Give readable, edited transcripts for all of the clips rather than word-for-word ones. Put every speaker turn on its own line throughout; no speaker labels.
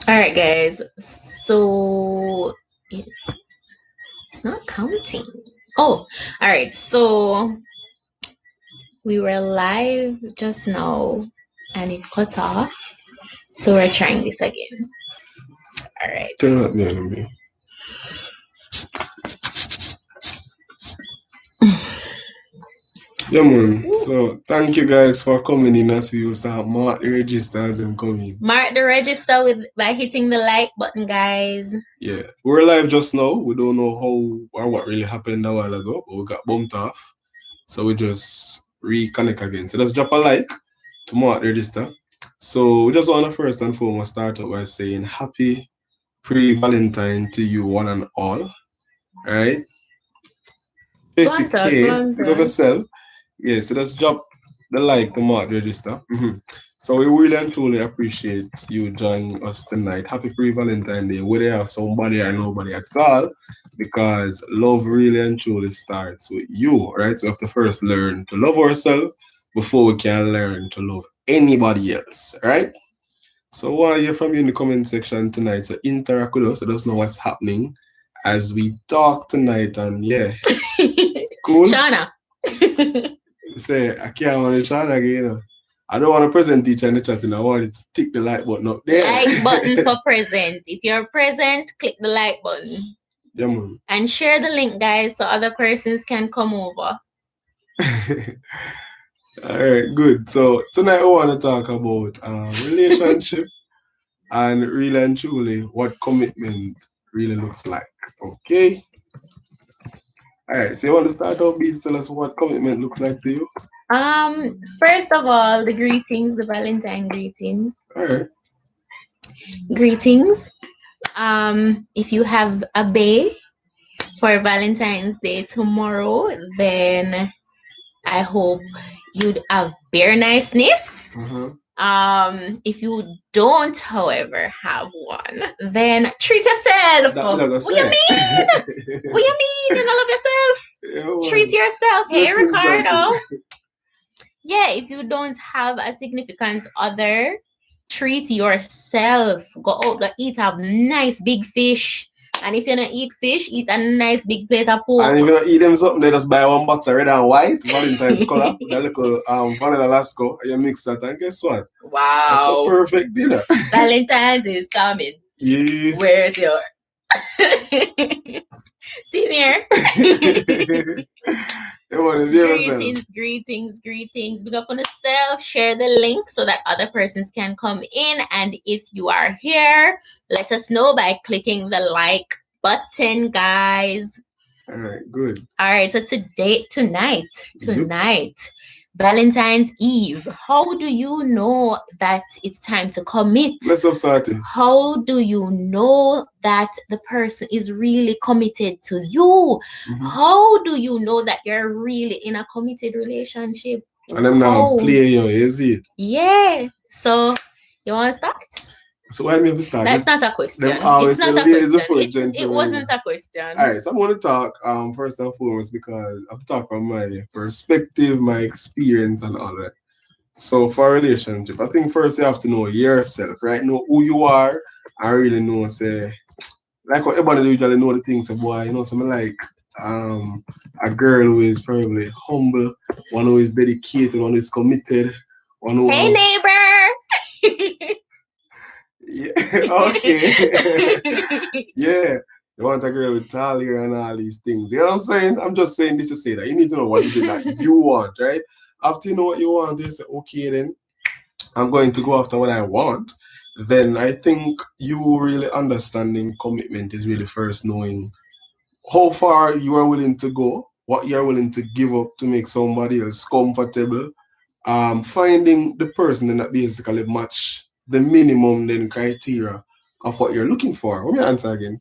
All right, guys. So it's not counting. Oh, all right. So we were live just now and it cut off. So we're trying this again. All right.
Turn up the enemy. Yeah, man. So thank you guys for coming in as we used to mark the registers and coming.
Mark the register by hitting the like button, guys.
Yeah. We're live just now. We don't know how or what really happened a while ago, but we got bumped off. So we just reconnect again. So let's drop a like to mark the register. So we just want to first and foremost start out by saying happy pre-Valentine to you one and all. Alright? Basic K, love yourself. Yeah, so let's drop the like to mark the register. So we really and truly appreciate you joining us tonight. Happy pre-Valentine Day, whether you have somebody or nobody at all, because love really and truly starts with you, right? So we have to first learn to love ourselves before we can learn to love anybody else, right? So what I hear from you in the comment section tonight, so interact with us, let us know what's happening as we talk tonight, and yeah. Cool?
Shauna.
Say, I can't want to Shauna again. I don't want to present teacher in the chat, and I want it to tick the like button up there.
Like button for present. If you're present, click the like button.
Yeah, man.
And share the link, guys, so other persons can come over.
All right, good. So tonight we want to talk about relationship and really and truly what commitment really looks like. Okay. All right. So you want to start off, B, to tell us what commitment looks like to you?
First of all, the greetings, the Valentine greetings.
All right.
Greetings. If you have a bae for Valentine's Day tomorrow, then I hope you'd have bare niceness. If you don't, however, have one, then treat yourself. What you mean? What you mean? You don't love yourself? Yeah, treat yourself. Hey, Ricardo. Yeah, if you don't have a significant other, treat yourself. Go out and eat a nice big fish. And if you don't eat fish, eat a nice big plate of pork.
And if you don't eat them something, they just buy one box of red and white, Valentine's color, the little vanilla lasco, and you mix that, and guess what?
Wow.
That's a perfect dinner.
Valentine's is coming.
Yeah.
Where's yours? See there. Greetings. Big up on yourself. Share the link so that other persons can come in. And if you are here, let us know by clicking the like button, guys.
All right, good.
All right, so tonight, Valentine's Eve. How do you know that it's time to commit?
Let's up starting.
How do you know that the person is really committed to you? How do you know that you're really in a committed relationship?
And I'm now play you, is it?
Yeah. So you want to start?
So why me start?
That's not a question. It's not a question. It wasn't a question.
All right, so I'm going to talk first and foremost because I have to talk from my perspective, my experience, and all that. So for a relationship, I think first you have to know yourself, right? Know who you are. I really know, say, like what everybody usually know the things, boy, you know, something like a girl who is probably humble, one who is dedicated, one who is committed, one who.
Hey, neighbor.
Yeah, okay. Yeah, you want a girl with tall hair and all these things. You know what I'm saying? I'm just saying this to say that you need to know what it is that you want, right? After you know what you want, you say, okay, then I'm going to go after what I want. Then I think you really understanding commitment is really first knowing how far you are willing to go, what you're willing to give up to make somebody else comfortable. Finding the person that basically match the minimum then criteria of what you're looking for. Let me answer again.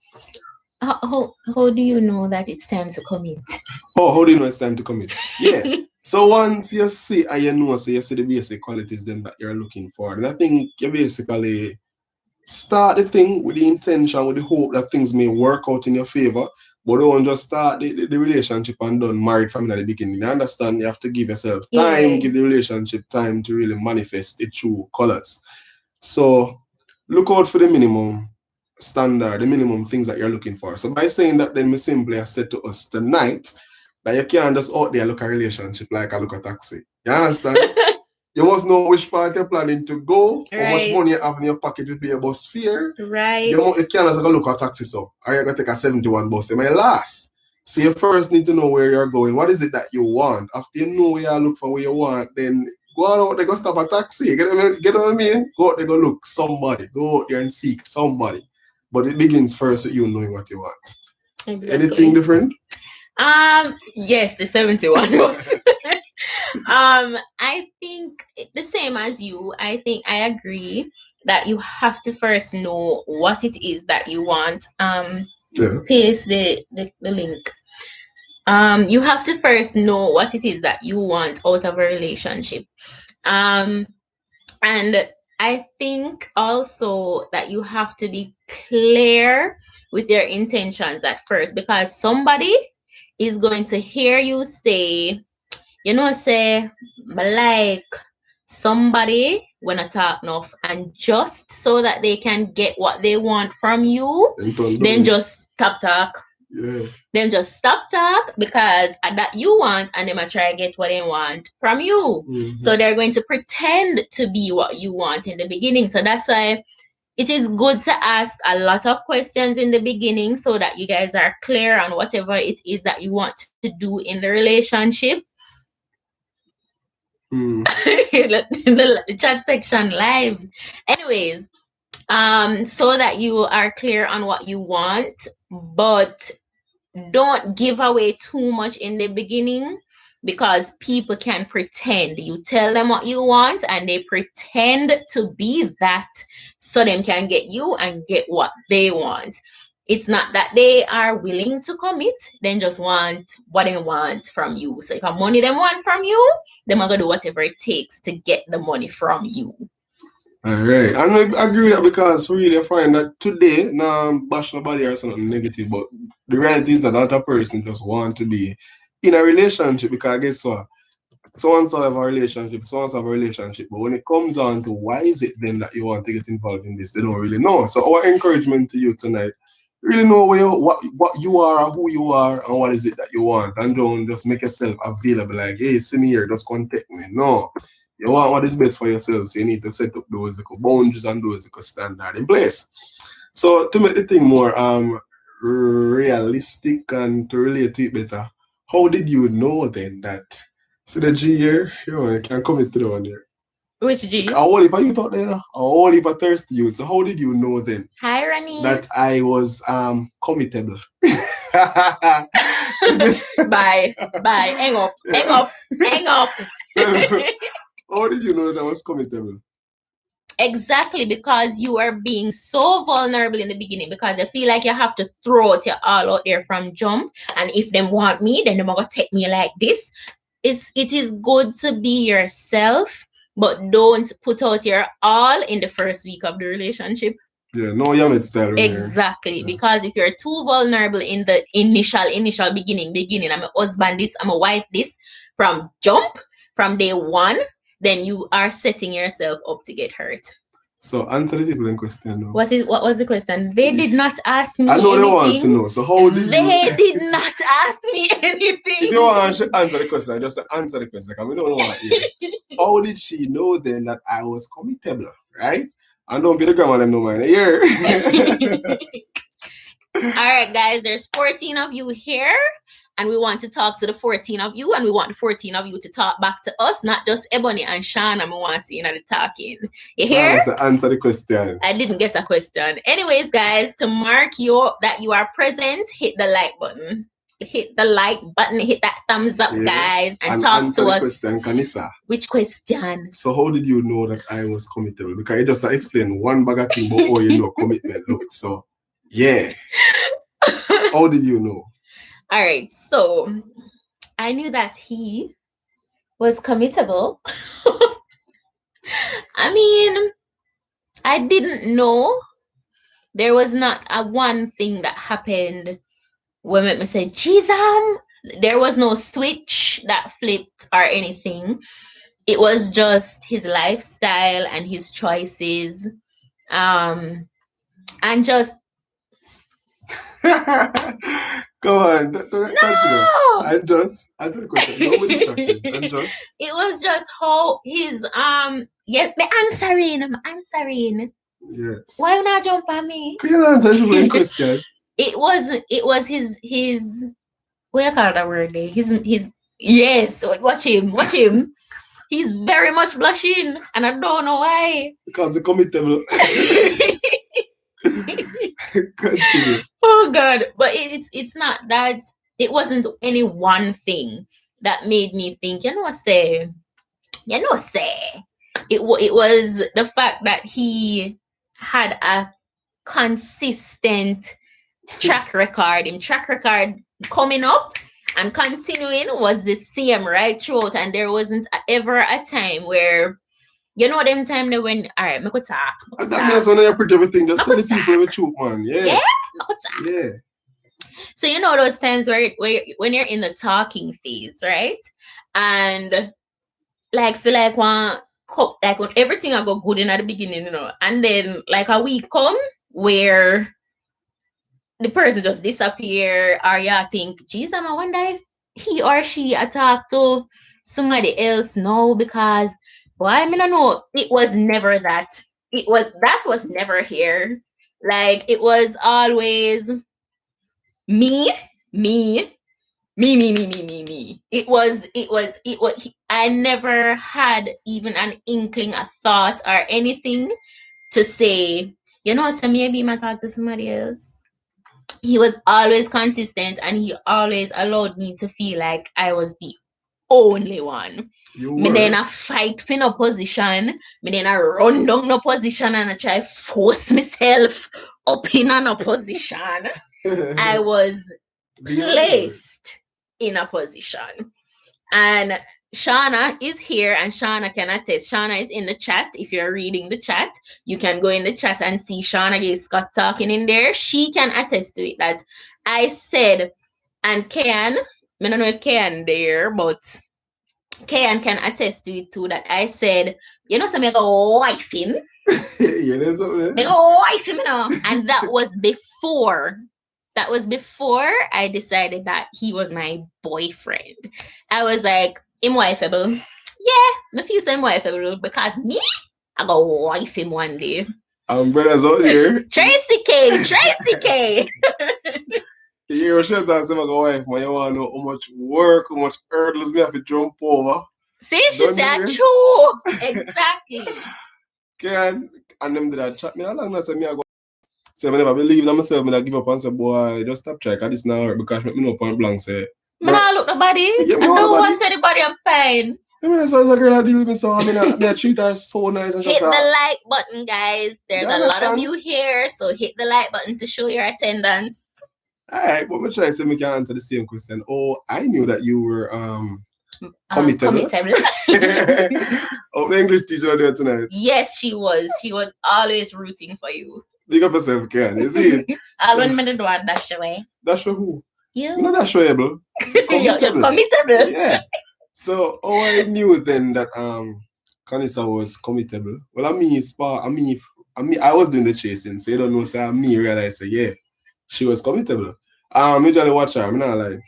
How do you know that it's time to commit?
Oh, how do you know it's time to commit? Yeah. So once you see and you know, so you see the basic qualities then that you're looking for, and I think you basically start the thing with the intention, with the hope that things may work out in your favor. But don't just start the relationship and done married family at the beginning. You understand? You have to give yourself time, give the relationship time to really manifest its true colors. So look out for the minimum standard, the minimum things that you're looking for. So by saying that, then we simply have said to us tonight that you can't just out there look a relationship like I look a taxi. You understand? You must know which part you're planning to go, how much money you have in your pocket to pay your bus fare.
Right.
You can't just go look at taxi, so are you going to take a 71 bus? It may last. So you first need to know where you're going. What is it that you want? After you know where you look for what you want, then go out there, go stop a taxi. Get what I mean? Go out there, go look somebody. Go out there and seek somebody. But it begins first with you knowing what you want. Exactly. Anything different?
Yes, the 71 bus. I think the same as you. I think I agree that you have to first know what it is that you want. Paste the link. You have to first know what it is that you want out of a relationship. And I think also that you have to be clear with your intentions at first, because somebody is going to hear you say, say, like somebody when I talk enough, and just so that they can get what they want from you, then just stop talk. Yeah. Then just stop talk, because that you want, and they might try to get what they want from you. Mm-hmm. So they're going to pretend to be what you want in the beginning. So that's why it is good to ask a lot of questions in the beginning, so that you guys are clear on whatever it is that you want to do in the relationship. In the chat section live. Anyways, so that you are clear on what you want, but don't give away too much in the beginning, because people can pretend. You tell them what you want and they pretend to be that, so them can get you and get what they want. It's not that they are willing to commit, then just want what they want from you. So if money them want from you, them are gonna do whatever it takes to get the money from you.
All right, and I agree with that, because really I find that today, now bash nobody or something negative, but the reality is that a lot of person just want to be in a relationship, because guess what? So-and-so have a relationship, so-and-so have a relationship, but when it comes down to why is it then that you want to get involved in this, they don't really know. So our encouragement to you tonight, really know what you are, who you are, and what is it that you want, and don't just make yourself available like, hey, see me here, just contact me. No. You want what is best for yourself, so you need to set up those boundaries and those standards in place. So to make the thing more realistic and to relate to it better, how did you know then that? See the G here? You can commit to the one there.
Which G?
A whole heap of you thought there, a whole heap of thirsty youth. So how did you know then?
Hi, Rani.
That I was committable.
Bye. Hang up.
How did you know that I was committable?
Exactly, because you are being so vulnerable in the beginning, because I feel like you have to throw it all out there from jump. And if them want me, then they're gonna take me like this. It is good to be yourself, but don't put out your all in the first week of the relationship.
Yeah, no yammet style.
Exactly, because if you're too vulnerable in the initial beginning, I'm a husband this, I'm a wife this, from day one, then you are setting yourself up to get hurt.
So answer the people in question now.
What was the question? They did not ask me
I know
anything.
They want to know. So how did
they did not ask me anything.
If you want to answer the question, just answer the question, because we don't know what it is. How did she know then that I was committable, right? And don't be the grandma them no mind. Here.
All right, guys, there's 14 of you here, and we want to talk to the 14 of you, and we want the 14 of you to talk back to us, not just Ebony and Sean, and we want to see the talking. You hear?
Answer the question.
I didn't get a question. Anyways, guys, to mark that you are present, hit the like button. Hit the like button, hit that thumbs up, guys, and talk
answer
to
the
us.
Question, Kanisa.
Which question?
So how did you know that I was committable? Because you just explain one bag of thing, but oh, you know commitment. Look, so yeah. How did you know?
All right, so I knew that he was committable. I mean, I didn't know. There was not a one thing that happened what made me say, Jesus, there was no switch that flipped or anything. It was just his lifestyle and his choices. Um, and just
Go on, continue.
no,
Answer the question. Don't be distracted. And just,
it was just how his yes, I'm answering. Why you
yes.
not jump on me?
Can you answer the question?
It was his what you call that word there? His yes, watch him. He's very much blushing and I don't know why.
Because the committable. Continue.
Oh god, but it's not that. It wasn't any one thing that made me think, say it was the fact that he had a consistent track record coming up and continuing was the same right throughout, and there wasn't ever a time where them time that when all right, me could talk,
I thought me as one of your pretty everything. Just
me
tell
could
the people
talk,
the truth, man. Yeah.
yeah, me could talk.
Yeah.
So those times where when you're in the talking phase, right? And like feel like like when everything I go good in at the beginning, and then like a week come where the person just disappear, or you think, geez, I wonder if he or she talk to somebody else. No, because why? I mean, I know it was never that. That was never here. Like it was always me, me, me. It was. I never had even an inkling, a thought, or anything to say. So maybe I talk to somebody else. He was always consistent and he always allowed me to feel like I was the only one.
You
Me then
were.
I fight for no position. Me then I run down no position and I try force myself up in a no position. I was placed in a position. And Shauna is here and Shauna can attest. Shauna is in the chat. If you're reading the chat, you can go in the chat and see Shauna Gay Scott talking in there. She can attest to it that I said, and Ken, I don't know if Ken there, but Ken can attest to it too, that I said, so me go wife him.
Yeah, there's something.
Me go wife him, And that was before I decided that he was my boyfriend. I was like, him wifeable. Yeah, me feel so him wifeable because me, I go wife him one day.
Brothers out here.
Tracy K.
You hear she talk to my wife, man. You want to know how much work, how much hurdles me have to jump over.
See, she said true. Exactly.
Can and them did that chat me along and say me I go. Say I never believe in myself, I give up and say, boy, just stop trying, cause this now hurt because me know point blank say.
Me not look nobody.
Yeah,
I don't want anybody, I'm fine.
I mean, as a girl I deal with me, so I treat her so nice and
hit
just
the like button, guys. There's a lot of
understand?
you here, so hit the like button to show your attendance.
Alright, but me try to say me can answer the same question. Oh, I knew that you were committable. Oh, the English teacher there tonight.
Yes, she was. She was always rooting for you.
Big up yourself, Ken. You see?
I'll run me the door and dash away.
Dash for who?
You.
You're not dashable.
You're committable.
Yeah. So I knew then that Kanisa was committable. Well, I mean, I was doing the chasing, so you don't know. So me realize, say, yeah, she was committable. Usually watch her. I'm not like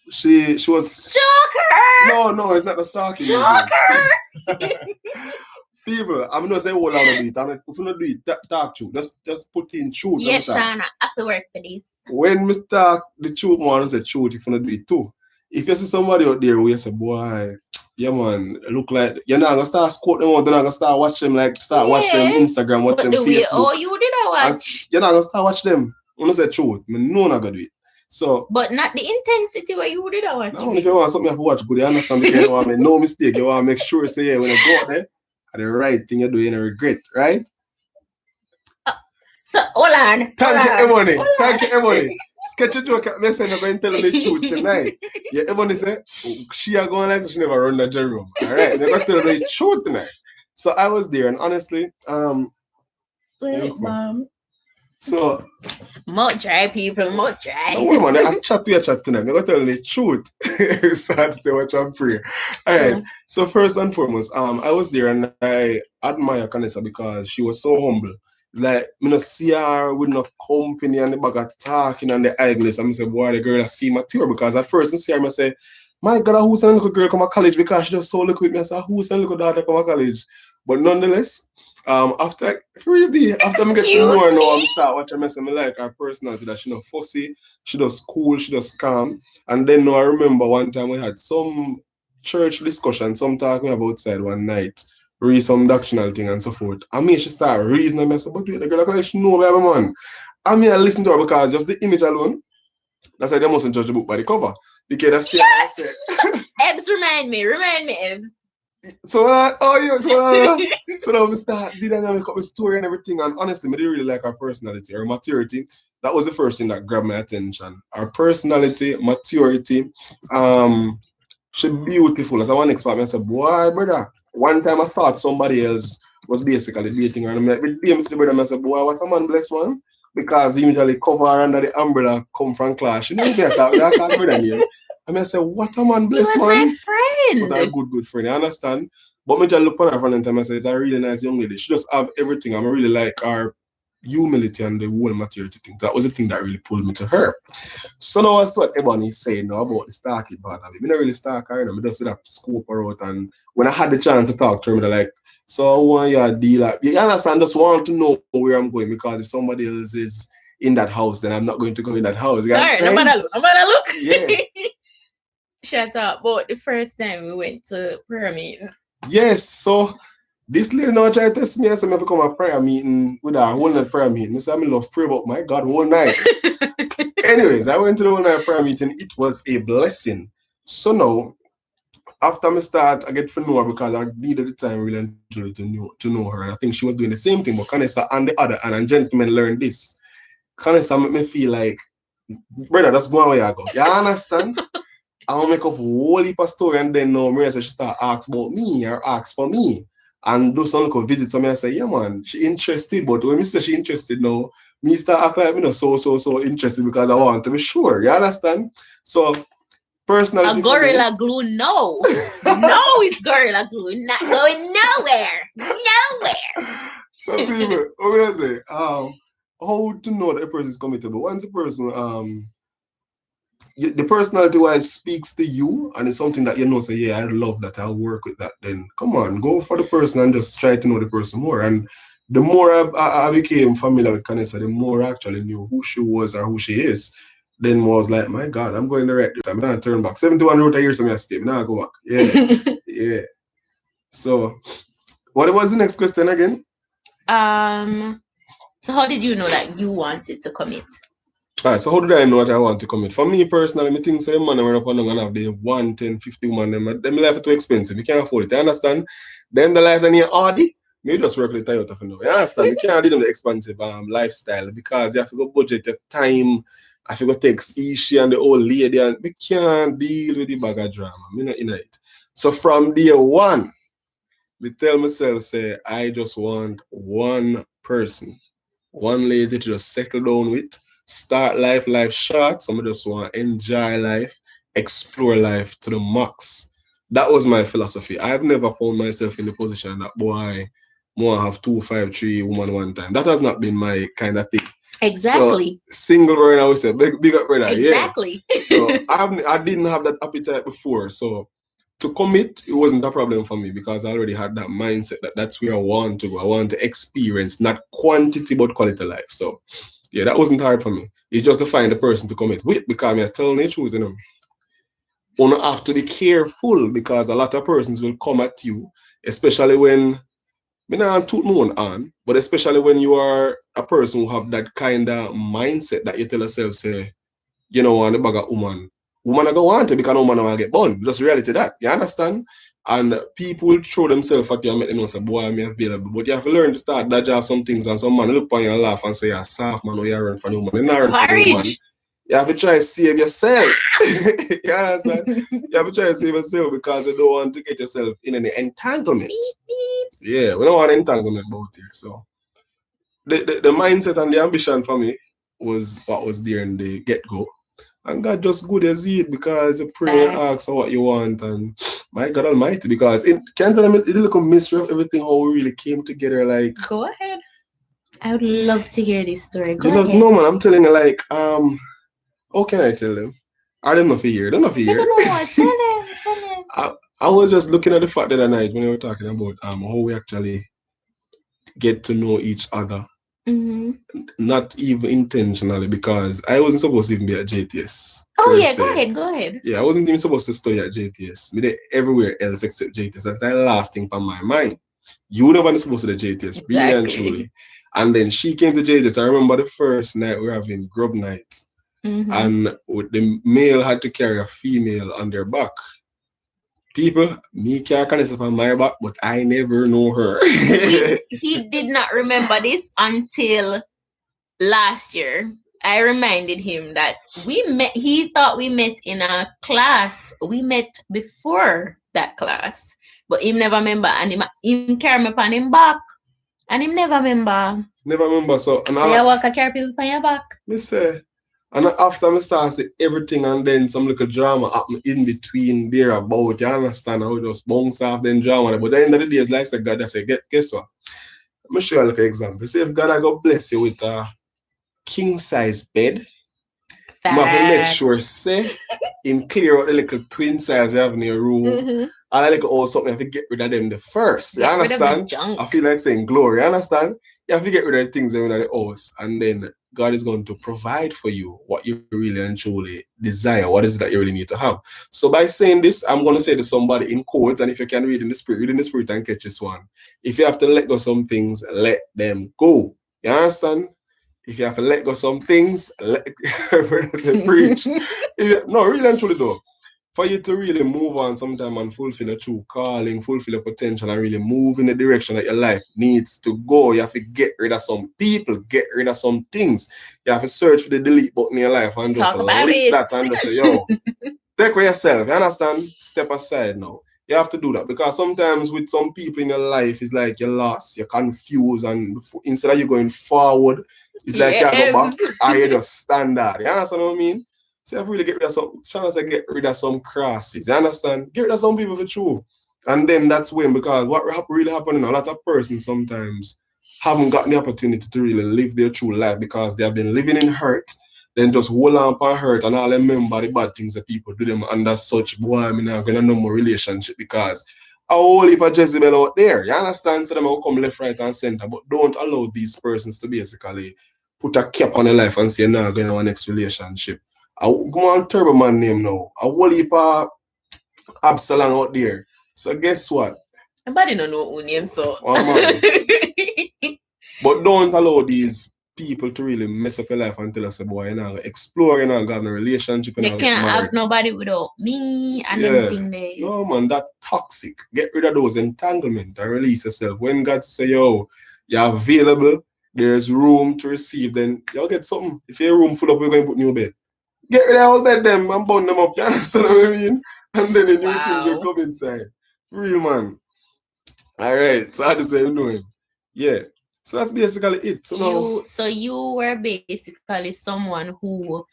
she was
stalker.
No, it's not the stalking.
Stalker.
People, I'm not saying all out of it. If you not do it, talk truth. Just put in truth.
Yes, Shana, I have to work for this.
When we talk the truth, man, say truth. If you not do it too. If you see somebody out there who you say, boy, yeah man, look like you're not gonna start quote them out, you're not gonna start watch them watch them Instagram, watch them Facebook.
You did I watch.
You're not gonna start watch them. You know say truth. I mean, no not gonna do it. So
but not the intensity where you did I watch.
No, if you want something you have to watch good, you understand the kind of no mistake. You want to make sure say yeah, when you go out there, the right thing you do, you don't regret, right?
So hold on.
Thank you, Ebony. Sketch a joke at me saying you're going to tell me the truth tonight. Yeah, Ebony said she are going like she never run that room. Alright, they're going to tell me the truth tonight. So I was there and honestly,
wait, mom.
So,
More dry people, more
no
dry.
way, man. I chat to your chat tonight. I'm going to tell you the truth. Sad to say what I'm free. All right.
True.
So, first and foremost, I was there and I admire Kanessa because she was so humble. It's like, me no see her with no company and the bag of talking and the idleness. And I say, boy, the girl I see mature because at first I see her, I say, my God, who's a little girl come to college because she just so look with me. I say, who's a little daughter come to college? But nonetheless, after really after me get to know
Excuse
her now,
me.
I'm start watching me say me like her personality that she not fussy, she does cool, she does calm. And then now I remember one time we had some church discussion, some talking about outside one night, read some doctrinal thing and so forth. I mean she start reasoning me say, but wait, the girl like she know where man. I mean I listen to her because just the image alone, that's why they mustn't judge the book by the cover. Because that's I
Yes.
say
Ebs, remind me, Ebs.
so oh yeah, so now we start did I make up a story and everything. And honestly, I didn't really like her personality, her maturity. That was the first thing that grabbed my attention. Her personality, maturity, she beautiful. As I want to explain, I said, boy, brother. One time I thought somebody else was basically dating her. And I'm like, with James the brother, I said, boy, what a man bless man. Because he usually cover her under the umbrella come from class. You know, me I thought I can't brother name. And I said, what a man
He
bless
was my
man. Was a
friend.
good friend. You understand? But me just look on her front and time I say it's a really nice young lady. She just have everything. I really like her humility and the whole maturity thing. That was the thing that really pulled me to her. So now as to what Ebony is saying now about the stalking part of it. Me not really stalk her, you know. Me just see that scope her out and when I had the chance to talk to her, me like, so I want you to deal like you understand, just want to know where I'm going because if somebody else is in that house, then I'm not going to go in that house. You know what I'm
Sorry, no
saying?
matter look, no matter look.
Yeah.
Shut up. But the first time we went to prayer meeting.
Yes. So this lady now try to test me and say me become a prayer meeting with her whole night prayer meeting. I say I'm in love pray about my God whole night. Anyways, I went to the whole night prayer meeting. It was a blessing. So now after me start, I get to know her because I needed the time really and truly to know her. And I think she was doing the same thing. But Canessa on the other hand, and gentlemen learn this. Canessa make me feel like, brother, that's going where I go. You understand? I will make up a whole heap of story and then now Maria said she start ask about me or ask for me. And do some little visit to me and say, yeah man, she interested. But when me say she interested now, me start acting like me not so interested because I want to be sure. You understand? So
A
personality for me.
gorilla glue, no. No, it's gorilla glue. Not going nowhere. Nowhere.
So people, what will I say? How to know that a person is committable? Once a person the personality wise speaks to you and it's something that you know say yeah I love that I'll work with that, then come on, go for the person and just try to know the person more. And the more I became familiar with Canessa, the more I actually knew who she was or who she is. Then I was like, my God, I'm going the right time. I'm not turn back. 71 route a year, so I stay. Now I go back. Yeah, yeah. So, what was the next question again?
um so how did you know that you wanted to commit?
Alright, so how did I know what I want to commit? For me personally, I think so the man when up and down have the 1, 10, 50 woman, them life is too expensive. You can't afford it. You understand? Them the life they need Audi. Me just work with the Toyota for now. You understand? You can't do them the expensive lifestyle because you have to go budget your time. I have to go take Ishi and the old lady and we can't deal with the bag of drama. Me not in it. So from day one, me tell myself say I just want one person, one lady to just settle down with, start life short. Some just want to enjoy life, explore life to the max. That was my philosophy. I've never found myself in the position that boy, more have 2, 5, 3 woman one time. That has not been my kind of thing. So
Exactly.
single brother, I would say big up brother, yeah.
Exactly.
So I didn't have that appetite before. So to commit, it wasn't a problem for me because I already had that mindset that that's where I want to go. I want to experience not quantity but quality life. So yeah, that wasn't hard for me. It's just to find the person to commit with because I'm telling the truth, you know. You have to be careful because a lot of persons will come at you, especially when me not toot moon on, but especially when you are a person who have that kind of mindset that you tell yourself, say, you know, want the bag of woman. Woman are gonna want it because no woman want to get born. Just reality that. You understand? And people will throw themselves at you and make them know say, boy, I'm available. But you have to learn to start dodge off some things and some man look on you and laugh and say you're soft man or you're run for the woman. You're not run for the woman.
Courage.
You have to try to save yourself. You understand? You have to try to save yourself because you don't want to get yourself in any entanglement.
Beep, beep.
Yeah, we don't want entanglement about here. So the mindset and the ambition for me was what was there in the get go. And God just good as it because you pray and
Facts.
ask for what you want and my God Almighty, because it can't tell them it's a little mystery of everything how we really came together. Like
Go ahead. I would love to hear this story.
you
Go
know,
ahead.
no man, I'm telling you like how can I tell them? I don't know if you hear, don't know if you
They
hear.
don't know what. Tell them. Tell them.
I, I was just looking at the fact the other night when we were talking about how we actually get to know each other,
Mm-hmm.
not even intentionally, because I wasn't supposed to even be at JTS
Oh
per
yeah. Go
se.
ahead. Go ahead.
Yeah, I wasn't even supposed to study at JTS. Me there everywhere else except JTS. That's the last thing on my mind. You never been supposed to the JTS, really and
Exactly.
truly. And then she came to JTS. I remember the first night we were having grub nights,
Mm-hmm.
and the male had to carry a female on their back. People, me carry Canessa on my back, but I never know her.
He did not remember this until last year. I reminded him that we met. He thought we met in a class. We met before that class, but him never remember. And him carry me on him back, and him never remember.
Never remember. So, and
So you walk a carry people on your back.
me say, and after I start see everything and then some little drama happen in between there about, you understand how it just bounce off then drama. But at the end of the day, it's like I said, God, I say, guess what? Let me show you a little example. See if God I go bless you with a king size bed, you have to make
Facts.
sure, say, in clear out the little twin size you have in your room.
Mm-hmm.
And I like oh something, you have to get rid of them the first. You
Get rid of the
understand? I
junk.
feel like saying glory, you understand? You have to get rid of the things in the house, and then God is going to provide for you what you really and truly desire. What is it that you really need to have? So by saying this, I'm going to say to somebody in quotes, and if you can read in the spirit and catch this one. If you have to let go some things, let them go. You understand? If you have to let go some things, let say preach. No, really and truly though. For you to really move on sometime and fulfill a true calling, fulfill a potential, and really move in the direction that your life needs to go, you have to get rid of some people, get rid of some things. You have to search for the delete button in your life and just
Talk about
delete
it.
that and just say, yo, take for yourself. You understand? Step aside now. You have to do that because sometimes with some people in your life, it's like you're lost, you're confused, and instead of you going forward, it's like you go back
Yes.
or you just stand there. You understand what I mean? So you have to really get rid of some, trying to say get rid of some crosses. You understand? Get rid of some people for true. And then that's when, because what really happening, a lot of persons sometimes haven't gotten the opportunity to really live their true life because they have been living in hurt, then just hold on and hurt and all remember the bad things that people do them under such boy, I mean, I'm gonna know more relationship because a whole heap of Jezebel out there. You understand? So them will come left, right, and center, but don't allow these persons to basically put a cap on your life and say, nah, going to our next relationship. I go on Turbo Man name now. A whole heap of Absalom out there. So guess what?
Nobody don't know who name so.
One man. But don't allow these people to really mess up your life and tell us, boy, you're not explore, you're not having a relationship, you're
They
not get
can't
married.
have nobody without me and them
Yeah.
thing there.
No, man, that toxic. Get rid of those entanglement and release yourself. When God say, yo, you're available, there's room to receive, then you'll get something. If your room full up, we're going to put new bed. Get rid of all bed them and burn them up. You understand what I mean? And then the new things will
Wow.
come inside. Real man. All right. So I just say you know him. Yeah. So that's basically it. So now,
You were basically someone who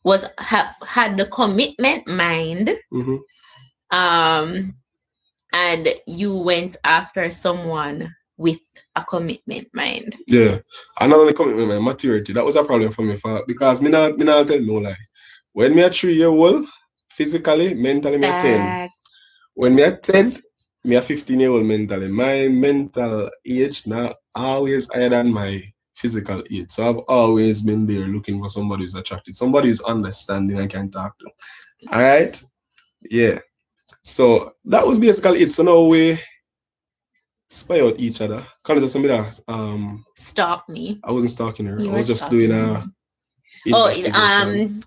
had the commitment mind,
mhm.
um and you went after someone with a commitment mind.
Yeah. And not only commitment, my maturity. That was a problem for me because me not tell no lie. When me a 3 year old, physically, mentally me a 10.
Facts.
When me a 10, me a 15-year-old mentally. My mental age now always higher than my physical age. So I've always been there looking for somebody who's attracted, somebody who's understanding and can talk to. Alright? Yeah. So that was basically it. So now we spy out each other. Kind of somebody that
Stalk me.
I wasn't stalking her. I
You were
was just doing
stalking
a
me. Oh,
investigation.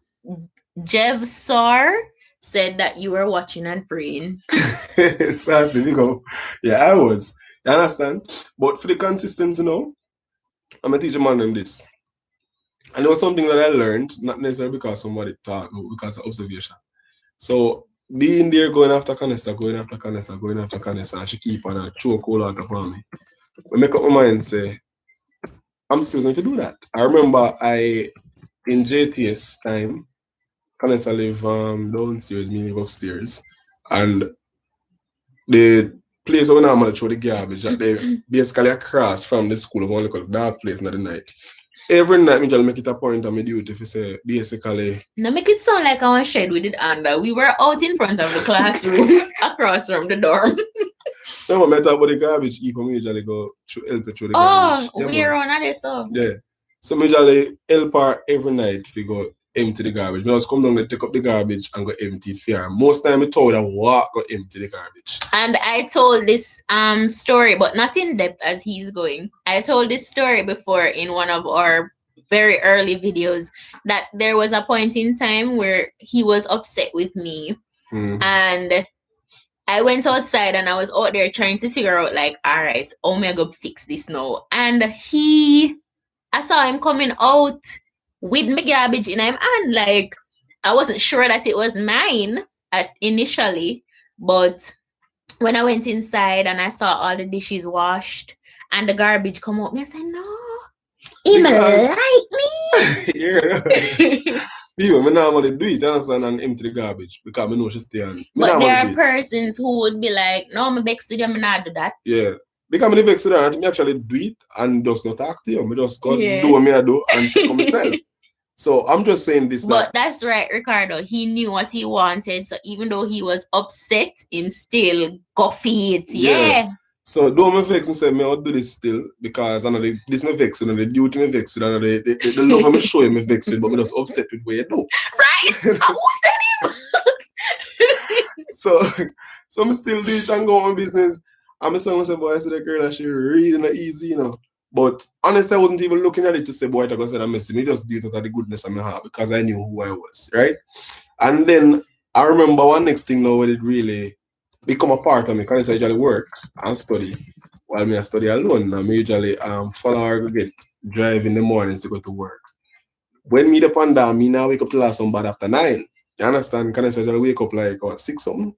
Jev Sar said that you were watching and praying.
Sadly, we go. Yeah, I was. You understand? But for the consistency now, I'm gonna teach a man them this. And it was something that I learned, not necessarily because somebody taught me, because of observation. So being there going after Canessa, going after Canessa, going after Canessa, and she keep on a choke all out of me. I make up my mind say, I'm still going to do that. I remember in JTS time, Canessa live downstairs, me live upstairs, and the place where we normally throw the garbage that they basically across from the school of only called dark place in the night. Every night, me just make it a point of my duty to say basically.
Now make it sound like our shed we did under. We were out in front of the classroom across from the dorm.
No, I talk about the garbage heap, I usually go help her through the
Oh,
garbage. Yeah,
we're
man.
on at this so.
Yeah. So I usually help her every night to go empty the garbage. I just come down and take up the garbage and go empty it for her. Most time I told her walk go empty the garbage.
And I told this story, but not in depth as he's going. I told this story before in one of our very early videos that there was a point in time where he was upset with me. And I went outside and I was out there trying to figure out like, all right, how am I gonna fix this now? And I saw him coming out with my garbage in him hand. Like, I wasn't sure that it was mine initially, but when I went inside and I saw all the dishes washed and the garbage come out, I said, no, he like me.
Yeah. People, I normally do it, understand, and empty the garbage because I know she stay on.
But there are persons who would be like, no, I'm vex with them, I not do that.
Yeah. Because I vex with her, I actually do it and just not talk to you. I just go do what I do and take on myself. So I'm just saying this.
But that's right, Ricardo. He knew what he wanted. So even though he was upset, him still go for it. Yeah.
So don't me vex me say me I'll do this still because I know this me vex with, the duty me vex with, I know the love I'm show you me vex with, but me just upset with what you do. Right? Who said him? so me still do it and go on business. And my son say, boy, I said the girl that she really not easy, you know. But honestly, I wasn't even looking at it to say, boy, I said I'm messing. Me just do it out of the goodness of my heart because I knew who I was, right? And then I remember one next thing now when it really become a part of me because I usually work and study. While I study alone, I usually follow her go get drive in the mornings to go to work. When me upon that, me now wake up till some bad after 9. You understand? Can I say I wake up like 6 something?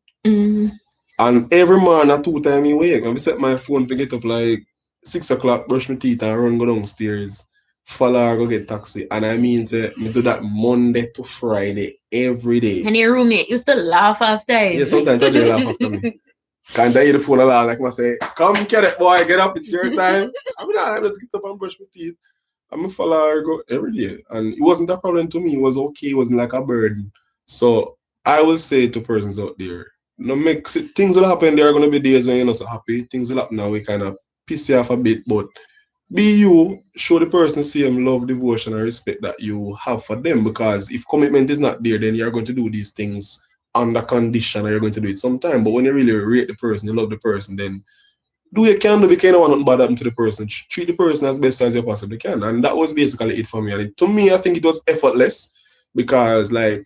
And every morning at 2 times I wake. I set my phone to get up like 6 o'clock, brush my teeth and run go downstairs. Follow her, go get taxi. And I mean say me do that Monday to Friday every day.
And your roommate used to laugh after him.
Yeah, sometimes they laugh after me. Can't I hear the phone a lot, like I say, come get it, boy, get up, it's your time. I mean, I just get up and brush my teeth. I'm a follow her go every day. And it wasn't a problem to me. It was okay. It wasn't like a burden. So I will say to persons out there, no make things will happen. There are gonna be days when you're not so happy. Things will happen now. We kind of piss you off a bit, but be you, show the person the same love, devotion, and respect that you have for them. Because if commitment is not there, then you're going to do these things under condition, or you're going to do it sometime. But when you really rate the person, you love the person, then do you can do. We can't want nothing bad happen to the person. Treat the person as best as you possibly can, and that was basically it for me. And to me, I think it was effortless because, like,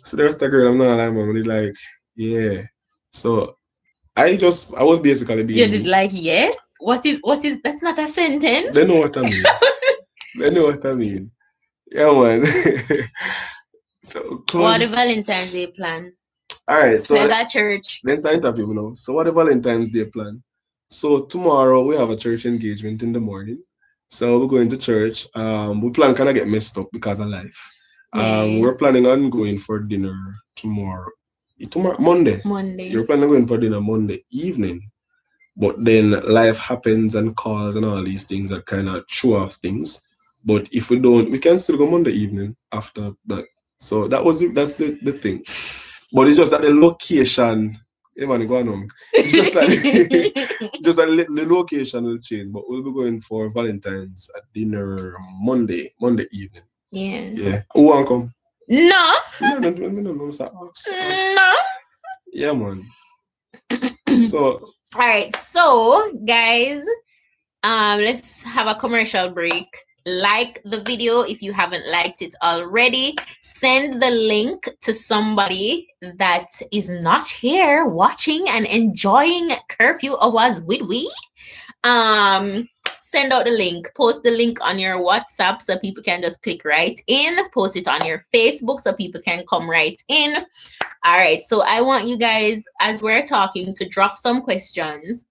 so the rest of the girl, I'm not like, mom, like, yeah. So I was basically being.
You did like, yeah? What is that's not a sentence?
They know what I mean. They know what I mean. Yeah, man. So
what the Valentine's Day plan?
Alright, so
I got church.
Let's start interview now. So what the Valentine's Day plan? So tomorrow we have a church engagement in the morning. So we're going to church. We plan kind of get messed up because of life. We're planning on going for dinner tomorrow. Monday. You're planning on going for dinner Monday evening. But then life happens and calls and all these things that kind of throw off things. But if we don't, we can still go Monday evening after that. So that's the thing. But it's just that the location, even going on. It's just like just that the location will change. But we'll be going for Valentine's at dinner Monday evening.
Yeah.
Yeah. Who want to come?
No.
No. Yeah, man. So.
All right. So, guys, let's have a commercial break. Like the video if you haven't liked it already. Send the link to somebody that is not here watching and enjoying curfew hours with we. Send out the link. Post the link on your WhatsApp so people can just click right in. Post it on your Facebook so people can come right in. All right. So I want you guys, as we're talking, to drop some questions.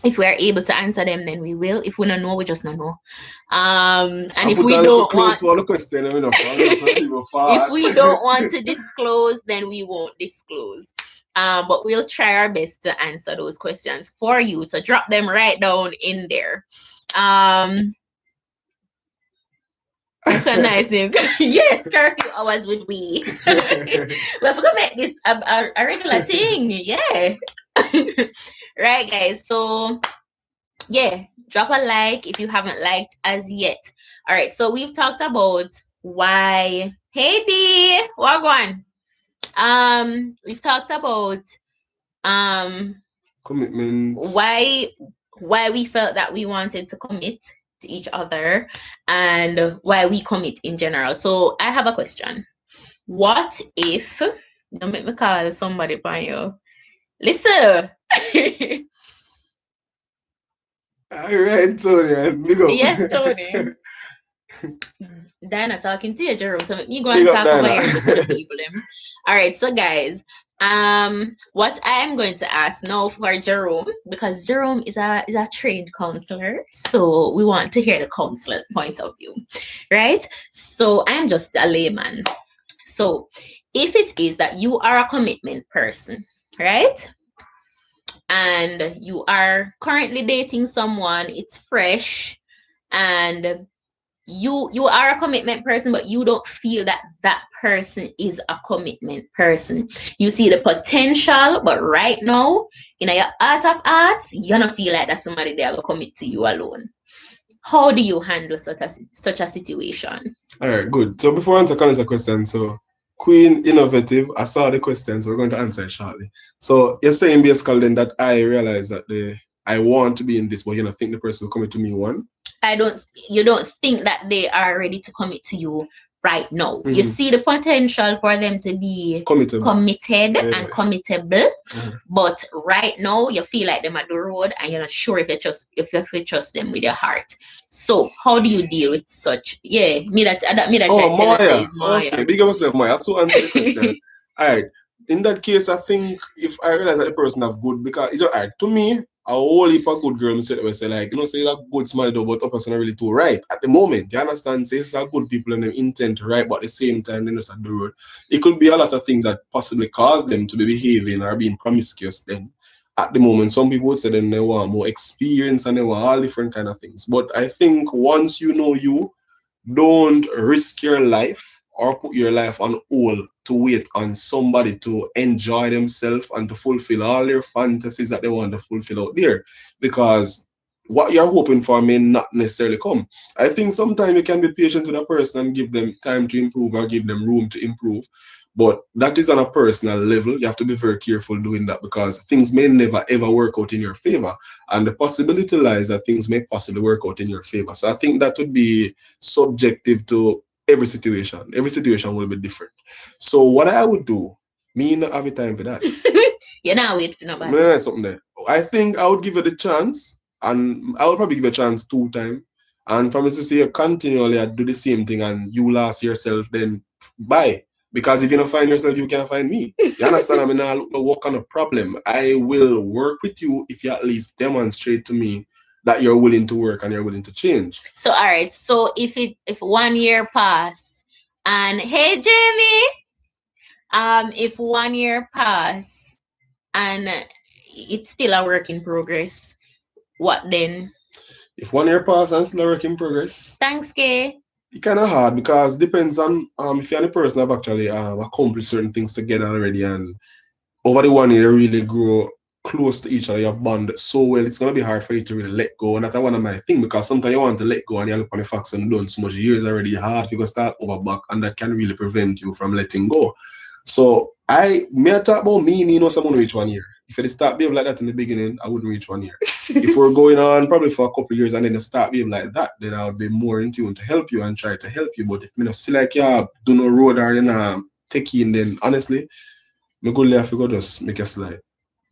If we are able to answer them, then we will. If we don't know, we just don't know. And
I
if
put
we
a little
don't want
close for the question, I mean, no problem, so leave it
if
fast.
we don't want to disclose, then we won't disclose. But we'll try our best to answer those questions for you. So drop them right down in there. It's a nice name. Yes, curfew hours would be. We're gonna make this a regular thing. Yeah. Right, guys. So yeah, drop a like if you haven't liked as yet. All right. So we've talked about why. Hey D, what on? We've talked about
Commitment.
why we felt that we wanted to commit to each other and why we commit in general. So I have a question. What if, don't make me call somebody by you. Listen.
All right, Tony, big up.
Yes, Tony. Diana talking to you, Jerome. So let me go
Big
and
up,
talk over
Diana.
here before the people. All right, so guys, what I am going to ask now for Jerome, because Jerome is a trained counselor, so we want to hear the counselor's point of view, right? So I'm just a layman. So if it is that you are a commitment person, right? And you are currently dating someone, it's fresh, and you are a commitment person, but you don't feel that that person is a commitment person. You see the potential, but right now, in your heart of hearts, you don't feel like that somebody there will commit to you alone. How do you handle such a situation?
All right, good. So before I answer Colin's question, so Queen Innovative, I saw the question, so we're going to answer it shortly. So you're saying basically then that I realize that I want to be in this, but you know, think the person will commit to me one.
You don't think that they are ready to commit to you right now. You see the potential for them to be committed and committable, but right now you feel like them at the road and you're not sure if you trust them with your heart. So how do you deal with such? Yeah, me that try to tell you is Maya.
Okay, big up yourself, Maya. So answer the question. All right. In that case, I think if I realize that the person have good, because it's all right to me, a whole heap of good girl, me say like, you know, say that good smart though, but the person not really too right at the moment. You understand? Say it's a good people and them intent right, but at the same time, they just at the road. It could be a lot of things that possibly cause them to be behaving or being promiscuous then. At the moment, some people say then they want more experience and they want all different kind of things. But I think once you know you, don't risk your life or put your life on hold to wait on somebody to enjoy themselves and to fulfill all their fantasies that they want to fulfill out there. Because what you're hoping for may not necessarily come. I think sometimes you can be patient with a person and give them time to improve or give them room to improve. But that is on a personal level. You have to be very careful doing that because things may never ever work out in your favor. And the possibility lies that things may possibly work out in your favor. So I think that would be subjective to every situation. Every situation will be different. So what I would do, me not have a time for that.
You're not wait for nobody.
Something there. I think I would give it a chance, and I would probably give it a chance 2 times. And for me to say you continually do the same thing and you lost yourself, then bye. Because if you don't find yourself, you can't find me. You understand? I mean, I look what kind of problem. I will work with you if you at least demonstrate to me that you're willing to work and you're willing to change.
So all right. So if 1 year pass and hey Jeremy, if 1 year pass and it's still a work in progress, what then?
If 1 year pass and still a work in progress.
Thanks, Kay.
It's kind of hard because it depends on if you're the person have actually accomplished certain things together already and over the 1 year really grow close to each other, you bond so well, it's gonna be hard for you to really let go. And that's one of my things because sometimes you want to let go and you look on the facts and done so much years already hard, you can start over back and that can really prevent you from letting go. So I talk about me know someone reach 1 year. If it start behaving like that in the beginning, I wouldn't reach 1 year. If we're going on probably for a couple of years and then they start behaving like that, then I'll be more in tune to help you and try to help you. But if me not see like you do no road or you know take in, then honestly, me go left, you go just make a slide.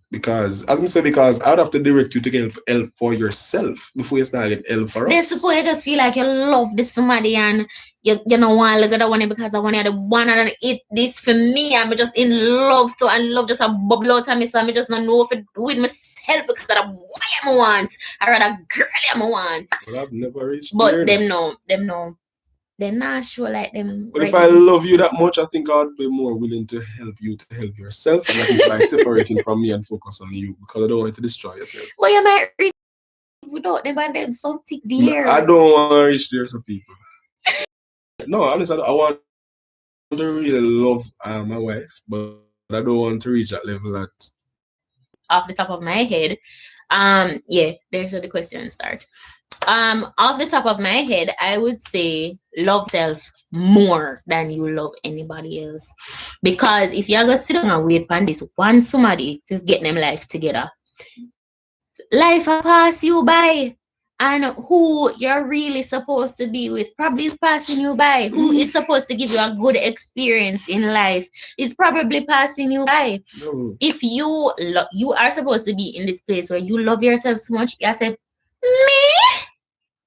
Because, as I said, because I would have to direct you to get help for yourself before you start get help for us.
They suppose you just feel like you love this somebody and you don't want to look at the one because I want to the one and eat this for me. I'm just in love, so and love just a bubble out of me, so I just not know if it with myself because of why I want. I rather girl I want.
Well, I've never reached
But
there now.
them know. They're not sure like them
But if I
regular.
love you that much, I think I'd be more willing to help you to help yourself, and that is by separating from me and focus on you because I don't want you to destroy yourself.
But you might reach without them and them so thick
I
there.
don't want to reach there, some people. No, honestly, I want to really love my wife, but I don't want to reach that level that.
Off the top of my head, yeah, there's where the question start. Off the top of my head, I would say love yourself more than you love anybody else. Because if you're gonna sit down and wait for this one somebody to get them life together, life will pass you by. And who you're really supposed to be with probably is passing you by. Who is supposed to give you a good experience in life is probably passing you by.
No.
If you are supposed to be in this place where you love yourself so much, you say, me?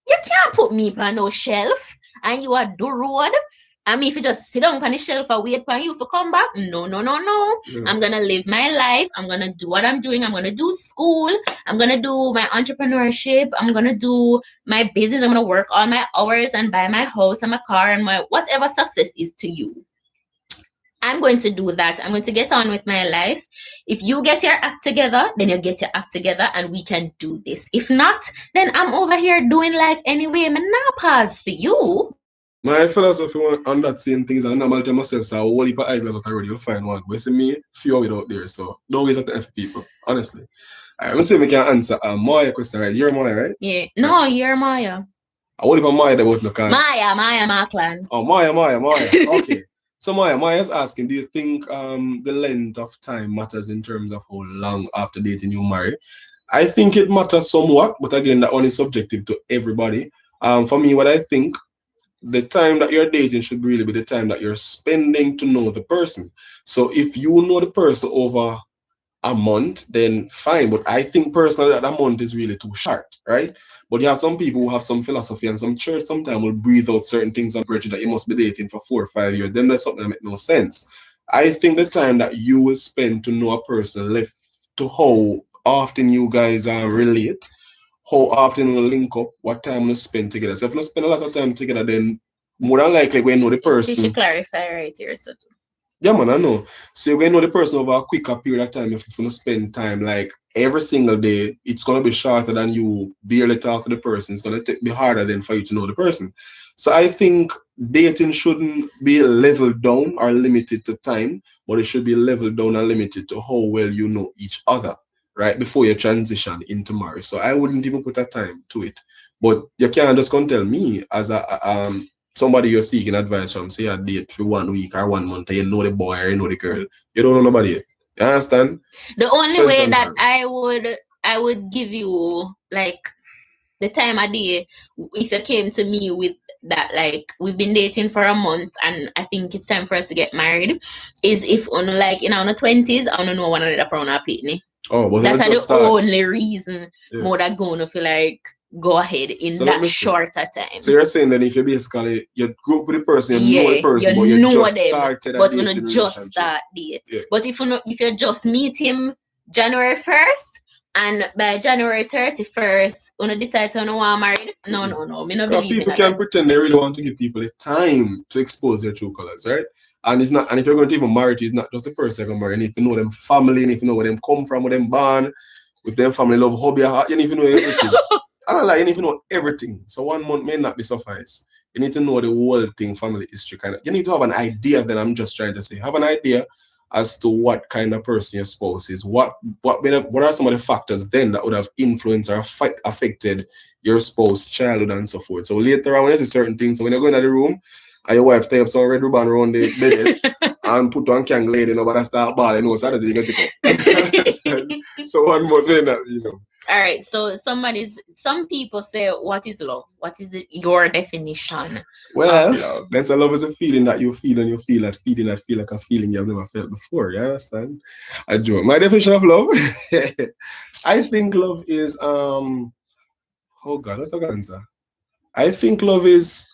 You can't put me on no shelf and you are do road. I mean, if you just sit down on the shelf and wait for you to come back, no, no, no, no.
Yeah.
I'm gonna live my life. I'm gonna do what I'm doing. I'm gonna do school. I'm gonna do my entrepreneurship. I'm gonna do my business. I'm gonna work all my hours and buy my house and my car and my whatever success is to you. I'm going to do that. I'm going to get on with my life. If you get your act together, then you get your act together and we can do this. If not, then I'm over here doing life anyway. I'm not pause for you.
My philosophy on that same thing is I normally tell myself, so all heap of ideas that already you'll find one. But you see me, few without there, so don't waste your time for people, honestly. Alright, let me see if we can answer Maya question, right? You're Maya, right?
Yeah. No, you're Maya.
I won't even Maya about no card.
Maya Markland.
Oh, Maya. Okay. So Maya's asking, do you think the length of time matters in terms of how long after dating you marry? I think it matters somewhat, but again, that one is subjective to everybody. For me, what I think, the time that you're dating should really be the time that you're spending to know the person. So if you know the person over a month, then fine. But I think personally that a month is really too short, right? But you have some people who have some philosophy and some church sometimes will breathe out certain things on virtue that you must be dating for 4 or 5 years. Then there's something that makes no sense. I think the time that you will spend to know a person left to how often you guys relate, how often you link up, what time you spend together. So if you spend a lot of time together, then more than likely when you know the
See, she
person.
clarify right here. So
Yeah, man, I know. So when you know the person over a quicker period of time, if you want to spend time like every single day, it's gonna be shorter than you barely talk to the person. It's gonna be harder than for you to know the person. So I think dating shouldn't be leveled down or limited to time, but it should be leveled down and limited to how well you know each other, right? Before you transition into marriage. So I wouldn't even put a time to it. But you can't just come tell me as somebody you're seeking advice from, say a date for 1 week or 1 month, and you know the boy or you know the girl. You don't know nobody yet. You understand?
the only
Spend
way
some
that
time.
I would give you like the time of day if you came to me with that like we've been dating for a month and I think it's time for us to get married is if on like in our 20s I don't know one another from our pitney.
Oh, but
That's
let's
the
just start.
only reason
Yeah.
more that gonna feel like go ahead in
So let
that
me see.
shorter time.
So you're saying that if you basically you grew up with the person, you know the
Yeah,
person, but
you
you
know
just
them,
started a
but we
dating
not just
relationship.
start date.
Yeah.
But if you just meet him January 1st and by January 31st, when you decide to want married, no, me not
Because
believe in
people can
that.
pretend they really want to give people the time to expose their true colors, right? And it's not, and if you're going to even marry, it's not just the person you're going to marry. And if you know them family, and if you know where them come from, where them born, with them family love, hobby, you need to know everything. I don't like you need to know everything. So 1 month may not be suffice. You need to know the whole thing, family history kind of. You need to have an idea. Then I'm just trying to say, have an idea as to what kind of person your spouse is. What are some of the factors then that would have influenced or affected your spouse, childhood, and so forth. So later on, when you see certain things, so when you go into the room and your wife tie up some red ribbon around the bed and put on candle lady, nobody start balling, no, so that's the thing you take up. So 1 month may not,
All right, so some people say, what is love? What is your definition of
Well,
love?
then so love is a feeling that you feel and you feel that feeling that feel like a feeling you've never felt before. You understand? I joke. My definition of love, I think love is oh God, what's the answer? I think love is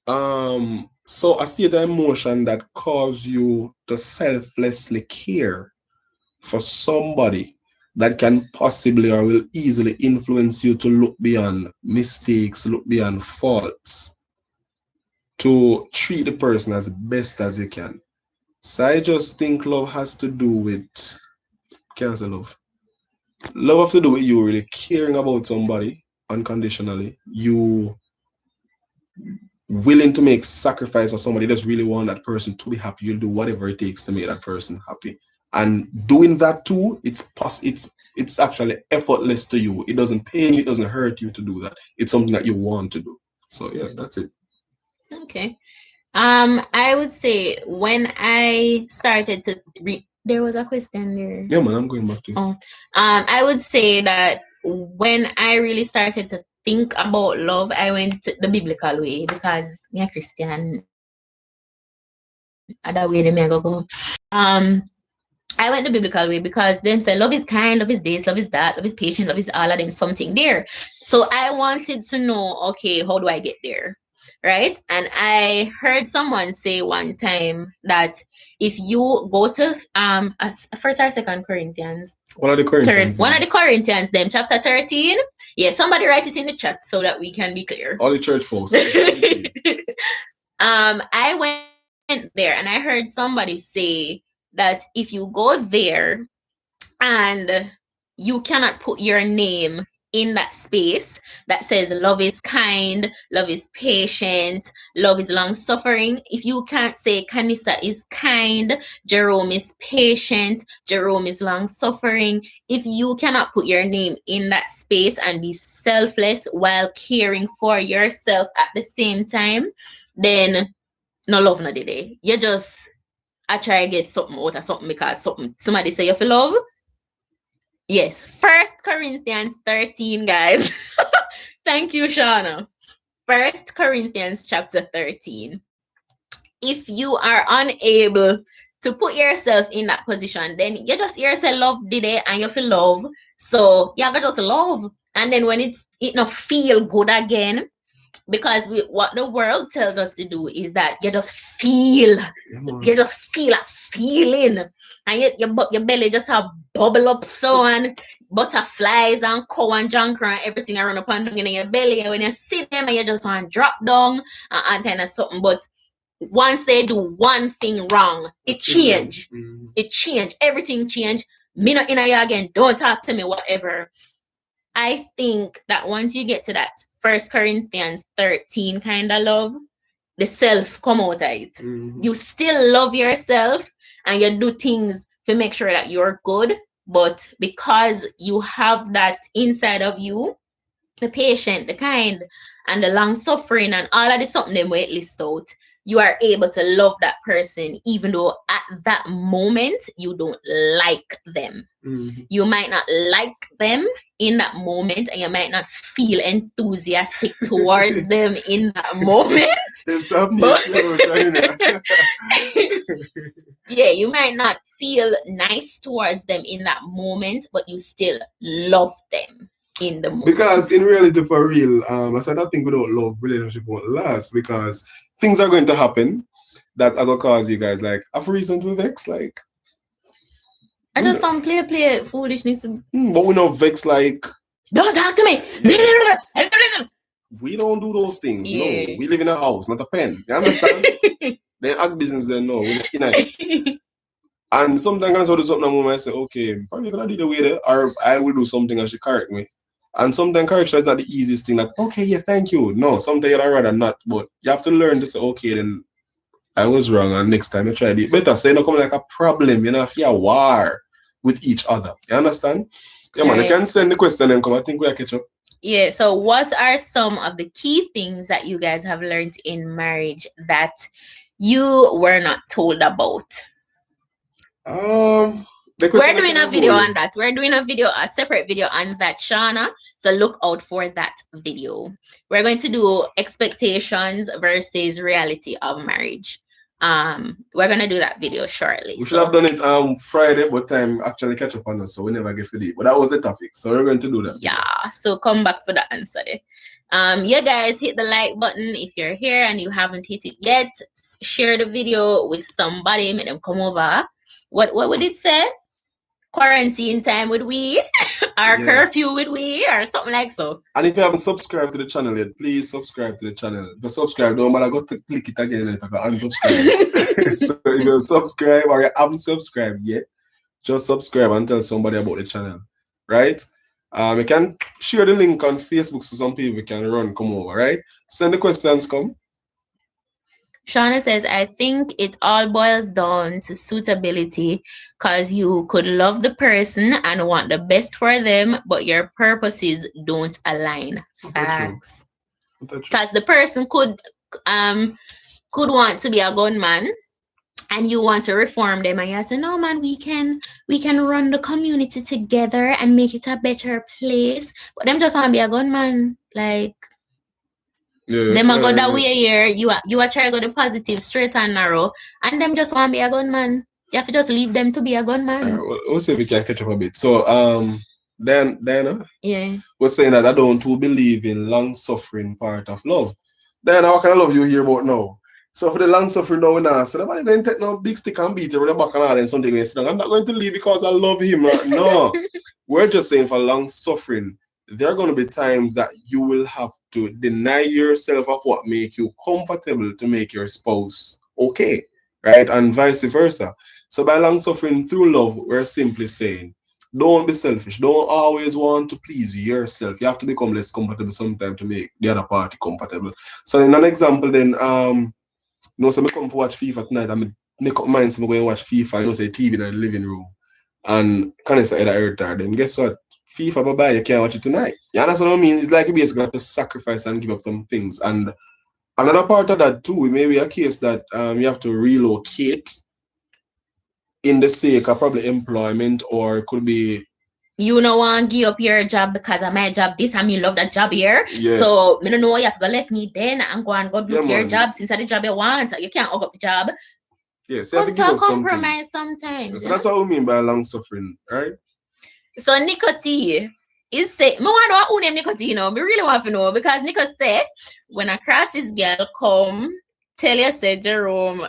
so a state of emotion that causes you to selflessly care for somebody that can possibly or will easily influence you to look beyond mistakes, look beyond faults, to treat the person as best as you can. So I just think love has to do with, can't say love. Love has to do with you really caring about somebody unconditionally. You willing to make sacrifice for somebody that's really want that person to be happy. You'll do whatever it takes to make that person happy. And doing that too, it's actually effortless to you. It doesn't pain you, it doesn't hurt you to do that. It's something that you want to do. So yeah, that's it.
Okay. I would say when I started to read, there was a question there.
Yeah, man, I'm going back to you.
Oh, I would say that when I really started to think about love, I went the biblical way because me a Christian. Other way they may go. Um, I went the biblical way because them say love is kind, love is this, love is that, love is patient, love is all of them something there. So I wanted to know, okay, how do I get there? Right? And I heard someone say one time that if you go to first or second Corinthians.
One of the Corinthians.
One of the Corinthians, them chapter 13. Yeah, somebody write it in the chat so that we can be clear.
All the church folks.
I went there and I heard somebody say that if you go there and you cannot put your name in that space that says love is kind, love is patient, love is long suffering. If you can't say Kanisa is kind, Jerome is patient, Jerome is long suffering, if you cannot put your name in that space and be selfless while caring for yourself at the same time, then no love no day. You just I try to get something out of something because somebody say you feel love. Yes, First Corinthians 13, guys. Thank you, Shauna. First Corinthians chapter 13. If you are unable to put yourself in that position, then you just yourself love did it and you feel love. So you have to just love. And then when it not feel good again, because what the world tells us to do is that you just feel, you just feel a feeling, and your belly just have bubble up so and butterflies and cow and junk and everything around up and down in your belly, and when you see them and you just want to drop down and kind of something. But once they do one thing wrong, it change. It change. Everything change. Me not in a again. Don't talk to me. Whatever. I think that once you get to that First Corinthians 13 kind of love, the self come out of it. You still love yourself and you do things to make sure that you're good, but because you have that inside of you, the patient, the kind, and the long suffering, and all of the something they might list out, you are able to love that person even though at that moment you don't like them. You might not like them in that moment and you might not feel enthusiastic towards them in that moment. Yeah, you might not feel nice towards them in that moment, but you still love them in the moment.
Because in reality, for real, I said I think without love, relationship won't last because things are going to happen that are gonna cause you guys like have reason to vex. Like
I just some play foolishness.
But we not vex like
don't talk to me. Listen.
We don't do those things. Yeah. No, we live in a house, not a pen. You understand? They act business. They know. We're nice. And sometimes I do something and I say, okay, probably gonna do the way there, or I will do something and she correct me. And sometimes correction is not the easiest thing. Like, okay, yeah, thank you. No, sometimes I'd rather not. But you have to learn to say, okay, then I was wrong, and next time you try it better. So you don't come like a problem. You know, if you're war with each other. You understand? Yeah, man. You can send the question and come. I think we'll catch up.
Yeah. So, what are some of the key things that you guys have learned in marriage that you were not told about? We're doing a video on that. We're doing a separate video on that, Shauna. So look out for that video. We're going to do expectations versus reality of marriage. We're gonna do that video shortly.
We should have done it Friday, but time actually catch up on us, so we never get to it. But that was the topic, so we're going to do that.
Yeah. So come back for the answer there. You guys hit the like button if you're here and you haven't hit it yet. Share the video with somebody, make them come over. What would it say? quarantine time with we, or
Yeah.
curfew with we, or something like so.
And if you haven't subscribed to the channel yet, please subscribe to the channel. If you subscribe, don't matter, go to click it again later, unsubscribe it. So if you subscribe or you haven't subscribed yet, just subscribe and tell somebody about the channel, right? You can share the link on Facebook so some people can come over, right? Send the questions, come.
Shauna says, I think it all boils down to suitability because you could love the person and want the best for them, but your purposes don't align. Facts. Because the person could want to be a gunman and you want to reform them and you say, no man, we can run the community together and make it a better place. But them just want to be a gunman. Like, them a go that way here, you are trying to go the positive, straight and narrow, and them just want to be a gunman. You have to just leave them to be a gunman.
We'll see if we can catch up a bit. So, Diana,
yeah,
we're saying that I don't believe in long suffering part of love. Diana, what kind of love you hear about now? So for the long suffering now, now, so nobody going to take no big stick and beat her with the back and all and something. I'm not going to leave because I love him. No, we're just saying for long suffering, there are going to be times that you will have to deny yourself of what make you comfortable to make your spouse okay, right? And vice versa. So by long suffering through love, we're simply saying, don't be selfish. Don't always want to please yourself. You have to become less comfortable sometimes to make the other party comfortable. So in an example then, so I come to watch FIFA tonight. I make up mind so I go and watch FIFA, say TV in the living room. And can I say that earlier, then guess what? FIFA, bye-bye, you can't watch it tonight. You understand what I mean? It's like you basically have to sacrifice and give up some things. And another part of that too, it may be a case that you have to relocate in the sake of probably employment, or it could be
you know want to give up your job because of my job this and me love that job here. Yeah. So me don't know you have to go left me then and go look your job since the job you want. You can't hug up the job.
Yeah, so you have to give up
compromise sometimes.
So that's what we mean by long suffering, right?
So Nicotine is say me want to know who name Nicotine, you know. Me really want to know because Nico said when a crisis girl come tell you say Jerome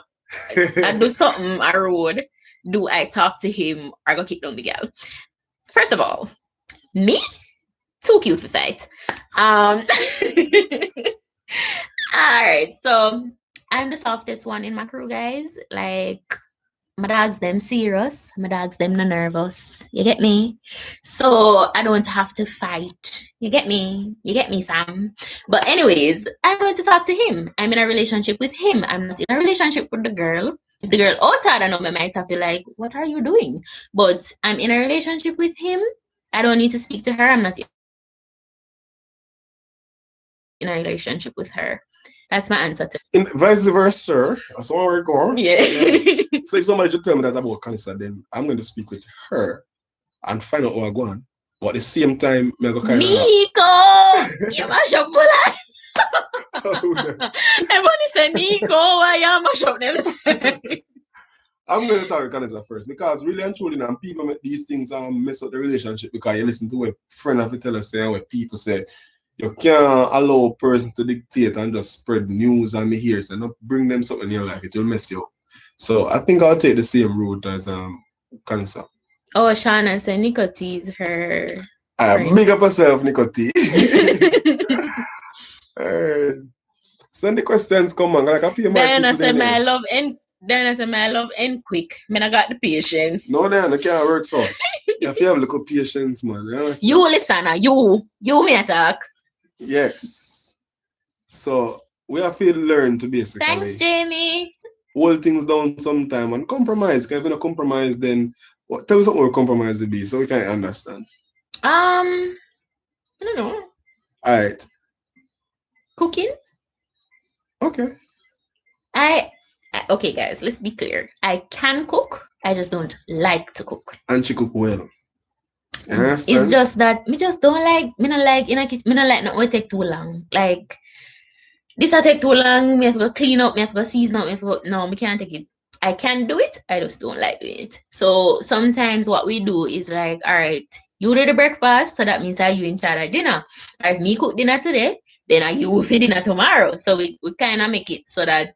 I do something I road, do I talk to him or go kick down the girl? First of all, me too cute for fight. All right, so I'm the softest one in my crew, guys. Like my dogs them serious, my dogs them no nervous. You get me? So I don't have to fight. You get me? You get me, fam? But anyways, I'm going to talk to him. I'm in a relationship with him. I'm not in a relationship with the girl. If the girl outside, I know, I might have feel like, what are you doing? But I'm in a relationship with him. I don't need to speak to her. I'm not in a relationship with her. That's my answer to.
In vice versa, that's what we're going.
Yeah.
So if somebody should tell me that about cancer, then I'm going to speak with her and find out what I'm going. But at the same time, I'm going to
Nico! You mash up for Everybody said Nico, why you mash up them?
I'm going to talk to Canessa first because really and truly, now people make these things mess up the relationship because you listen to what friend have to tell us and what people say. You can't allow a person to dictate and just spread news and me here, so not bring them something in your life. It will mess you up. So I think I'll take the same route as Canessa.
Oh, Shauna said Nico is her.
Big up yourself, Nico T. Send the questions, come on. Like,
Diana said my love end quick. Man, I got the patience.
No, I can't work so. You have to have a little patience, man.
You listen, you may attack.
Yes. So we have to learn to basically.
Thanks, Jamie.
Hold things down sometime and compromise. Because if you don't compromise, then tell us something what compromise will be so we can understand.
I don't know.
Alright.
Cooking?
Okay.
Okay, guys, let's be clear. I can cook. I just don't like to cook.
And she cook well.
It's just that me just don't like. Me not like in a kitchen. Me not like nothing take too long. Like this I take too long. Me have to go clean up. Me have to go season up. Me have to go. No, me can't take it. I can do it. I just don't like doing it. So sometimes what we do is like, all right, you do the breakfast, so that means are you in charge of dinner. Or if me cook dinner today, then are you for dinner tomorrow. So we kind of make it so that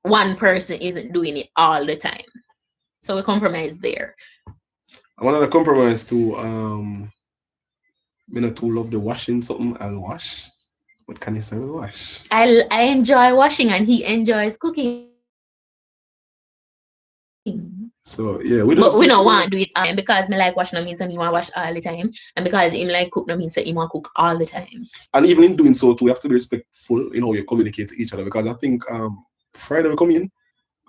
one person isn't doing it all the time. So we compromise there.
One of the compromise too, me not too love the washing something, I'll wash. What can you say we wash?
I enjoy washing and he enjoys cooking.
So yeah, we
But we
just
don't
make
want to
work.
do it because me like wash no means that me want wash all the time. And because him like cook no means that he want cook all the time.
And even in doing so too, we have to be respectful in how you communicate to each other because I think Friday we come in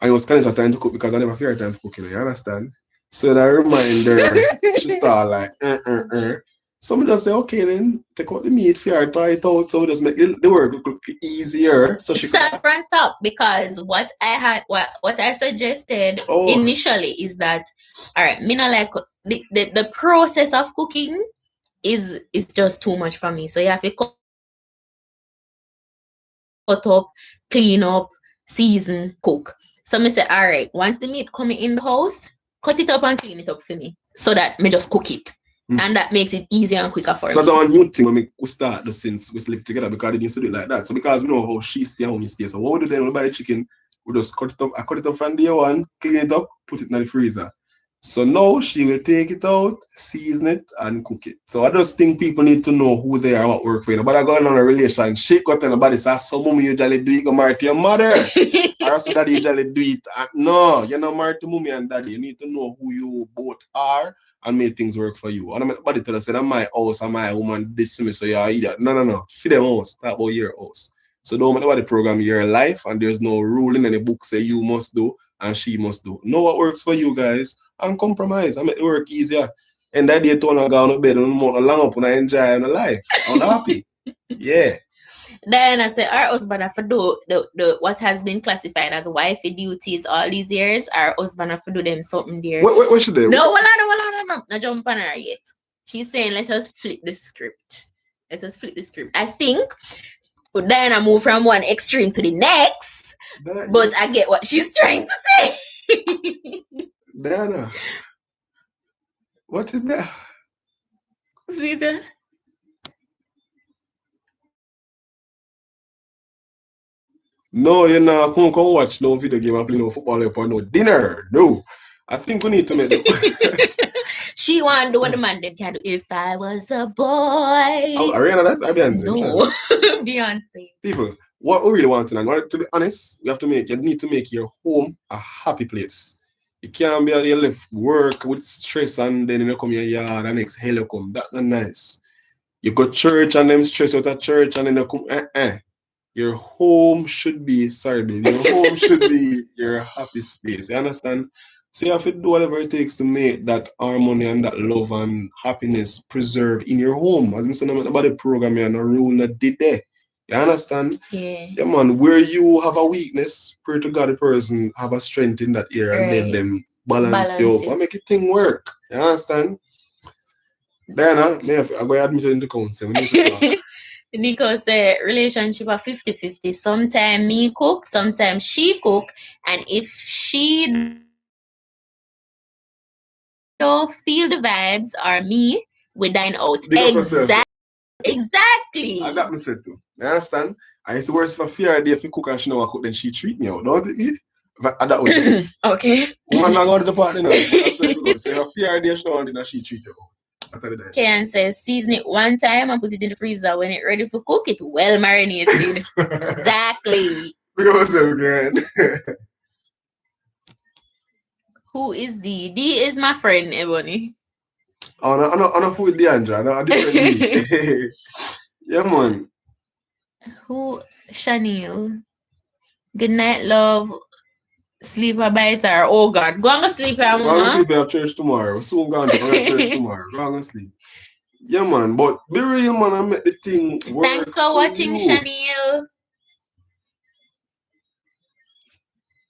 and it was kind of time to cook because I never feel time for cooking, you understand? So that reminder, she start like, Somebody just say, okay, then take out the meat, fair, try it out. So we just make the work look easier. So she
Start from top because what I suggested
oh,
initially is that all right, me not like the process of cooking is just too much for me. So you have to cut up, clean up, season, cook. So me say, all right, once the meat coming in the house, cut it up and clean it up for me so that me just cook it. And that makes it easier and quicker for me.
so that one new thing when we start the since we sleep together because they used to do it like that. So because we know how she stay, how me stay. So what we do then we buy the chicken, we just cut it up. I cut it up from day one, clean it up, put it in the freezer. So now she will take it out, season it, and cook it. So I just think people need to know who they are, what work for you. But I going on a relationship, got anybody say, so mommy usually do it, go marry to your mother. Or so daddy usually do it. No, you're not married to mommy and daddy. You need to know who you both are and make things work for you. And I'm nobody tell us, I'm my house, I'm my woman, this to me, so you're idiot. No, no, no. For them house, talk about your house. So don't matter what the program your life, and there's no rule in any book say you must do and she must do. Know what works for you guys and compromise and make the work easier. And that day, to go on bed and long up and I enjoy my life. I'm happy. Yeah.
Then I said, our husband have to do the what has been classified as wifey duties all these years. Our husband have to do them something there.
What should they?
No, hold on, hold on, no, no jump on her yet. She's saying, let us flip the script. Let us flip the script. I think Diana move from one extreme to the next, but I get what she's trying to say.
Diana, what is that?
See that?
No, you know, come watch no video game and play no football or no dinner. No. I think we need to make the
She want to do what the man them can do. If I was a boy.
Ariana, that Beyonce.
No, Beyonce.
People, what we really want tonight, to be honest, you need to make your home a happy place. You can't be you left work with stress and then you come your yard and next hell you come. That's not nice. You go church and them stress out at church and then you come. Your home should be sorry, baby. Your home should be your happy space. You understand? So you have to do whatever it takes to make that harmony and that love and happiness preserve in your home. As I said about the program and a rule that did there. You understand?
Yeah.
Yeah, man. Where you have a weakness, pray to God the person have a strength in that area and then them balance you up and make it thing work. You understand? Diana, I go admit it in the council. We need to talk.
Nico said relationship are 50-50. Sometimes me cook, sometimes she cook. And if she don't feel the vibes or me, we dine out.
Big up yourself.
Exactly.
I got me said too. You understand? And it's worse for fear if you cook and she know I cook, then she treat me out. Don't it? That way.
Okay.
Woman not going to the party now. That's how it goes. So if fear idea she know then she treat you out.
Ken says season it one time and put it in the freezer. When it's ready for cook, it well marinated. Exactly.
Big up yourself, Karen.
Who is D? D is my friend, Ebony.
I'm not with Deandra. I'm a different D. Yeah, man.
Who? Chanel. Good night, love. Sleep a biter. Oh God. Go and sleep,
Mama. Go and sleep.
Mama.
I have church tomorrow. Soon gone to church tomorrow. Go and sleep. Yeah, man. But the real man, I make the thing work.
Thanks for watching, Chanel.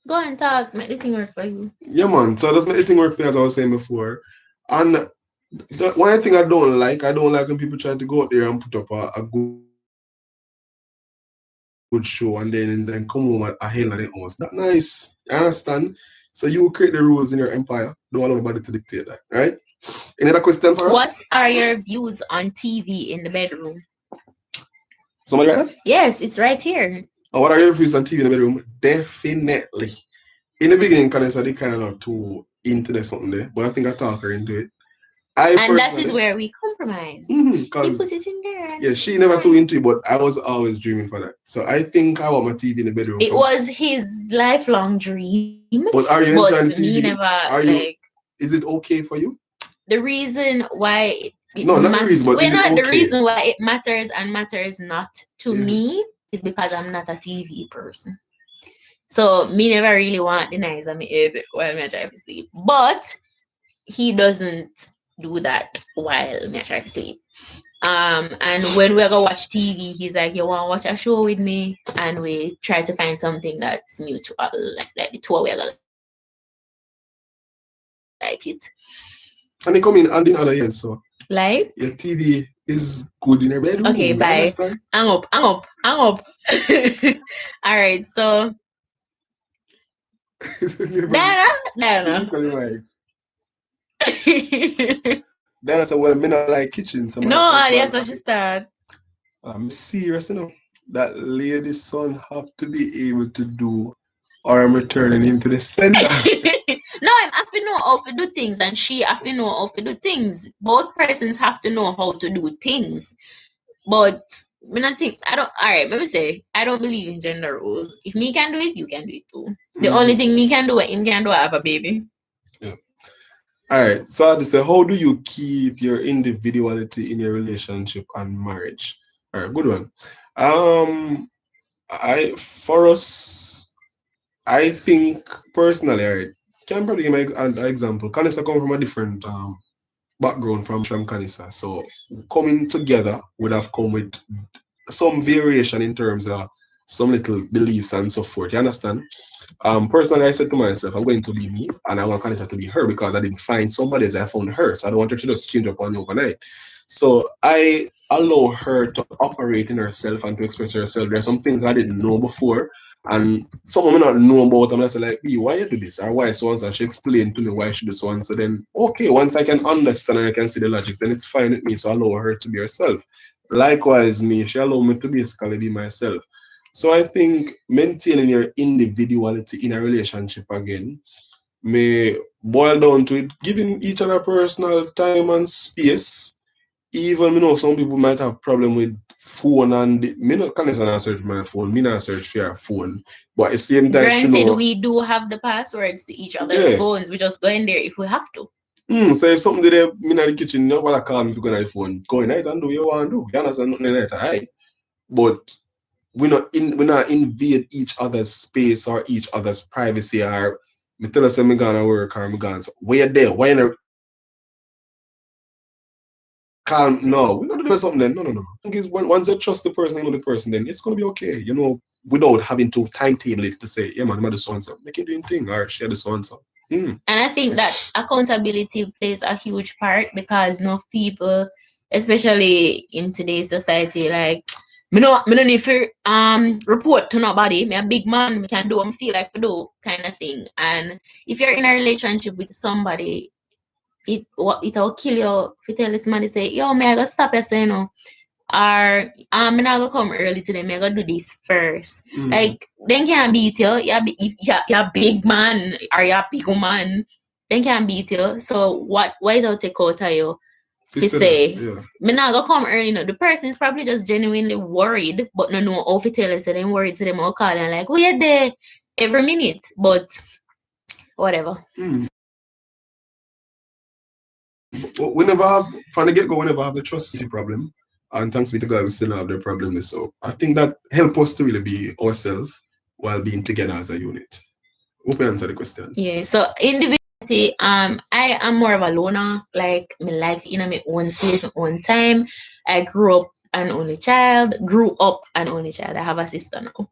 Go and talk. Make the thing work for you.
Yeah, man. So just make the thing work for you, as I was saying before. And the one thing I don't like when people try to go out there and put up a good show and then come home and a hell of the house. That's nice. You understand? So you create the rules in your empire. Don't allow nobody to dictate that. Right? Any other question for us?
What are your views on TV in the bedroom?
Somebody right there?
Yes, it's right here.
And what are your views on TV in the bedroom? Definitely. In the beginning, because I said they kind of not too into the something there, but I think I talk her into it.
And that is where we compromised. He put it in there.
Yeah, she never too into it, but I was always dreaming for that. So I think I want my TV in the bedroom.
It was his lifelong dream.
But are you enjoying TV?
Me never,
is it okay for you?
The reason why
not the reason, but
the reason why it matters and matters not to me is because I'm not a TV person. So me never really want the nice on my head while me try to sleep. But he doesn't do that while me try to sleep. And when we're gonna watch TV, he's like, "You wanna watch a show with me?" And we try to find something that's mutual, like the two of we're gonna like it.
And they come in and in other years, so
like
your TV is good in your bedroom.
Okay, bye. Hang up. All right, so Diana.
Diana said, "Well, me not like kitchen." So
no, that's what she said.
I'm serious, that lady's son have to be able to do, or I'm returning him to the center.
No, I have to know how to do things, and she have to know how to do things. Both persons have to know how to do things. But I let me say, I don't believe in gender roles. If me can do it, you can do it too. The only thing me can do, him can do, I have a baby.
Yeah. All right. So I just say, how do you keep your individuality in your relationship and marriage? All right, good one. I think personally, all right, can probably give me an example. Kanisa come from a different background from Kanisa, so coming together would have come with some variation in terms of some little beliefs and so forth. You understand? Personally, I said to myself, I'm going to be me, and I want Kanisa to be her because I didn't find somebody as I found her. So I don't want her to just change up on me overnight. So I allow her to operate in herself and to express herself. There are some things I didn't know before, and some of me not know about them. I say like, "B, why you do this? Or why so and so?" She explained to me why she do so and so. Then okay, once I can understand and I can see the logic, then it's fine with me. So I allow her to be herself. Likewise, me, she allowed me to basically be myself. So I think maintaining your individuality in a relationship again may boil down to it, giving each other personal time and space. Even some people might have problem with phone, and me not can search my phone, me not search for your phone. But at the same time,
granted, we do have the passwords to each other's phones. We just go in there if we have to.
So if something there in the kitchen, you want to call me if you go on the phone, go in it and do what you want to do. You understand nothing like that, right? But we not invade each other's space or each other's privacy, or me tell us I'm gonna work or I'm gonna. So where there? Why not? Calm. No, we're not doing something then. No. Because once you trust the person, you know the person, then it's gonna be okay. Without having to timetable it to say, yeah, man, I'm gonna do so and so. Make him doing thing or share the so and so.
And I think that accountability plays a huge part because enough people, especially in today's society, like me no need to report to nobody. Me a big man, me can do what I feel like to do, kind of thing. And if you're in a relationship with somebody, it'll kill you if you tell somebody say, yo, me I gotta stop you saying no. Or I'm not gonna come early today, I'm gonna do this first. Like then can't beat you. You're a big man or you're a big woman, then can't beat you. So why don't take out of you? To say, me not gonna come early. No, the person is probably just genuinely worried, but no how to tell us. So then worried, so them all call and like, we're there every minute, but whatever.
We never have, from the get-go, we never have the trust problem. And thanks be to God, we still have the problem. So I think that help us to really be ourselves while being together as a unit. Hope we answer the question.
Yeah, so individuality, I am more of a loner, like my life in my own space, my own time. I grew up an only child. I have a sister now.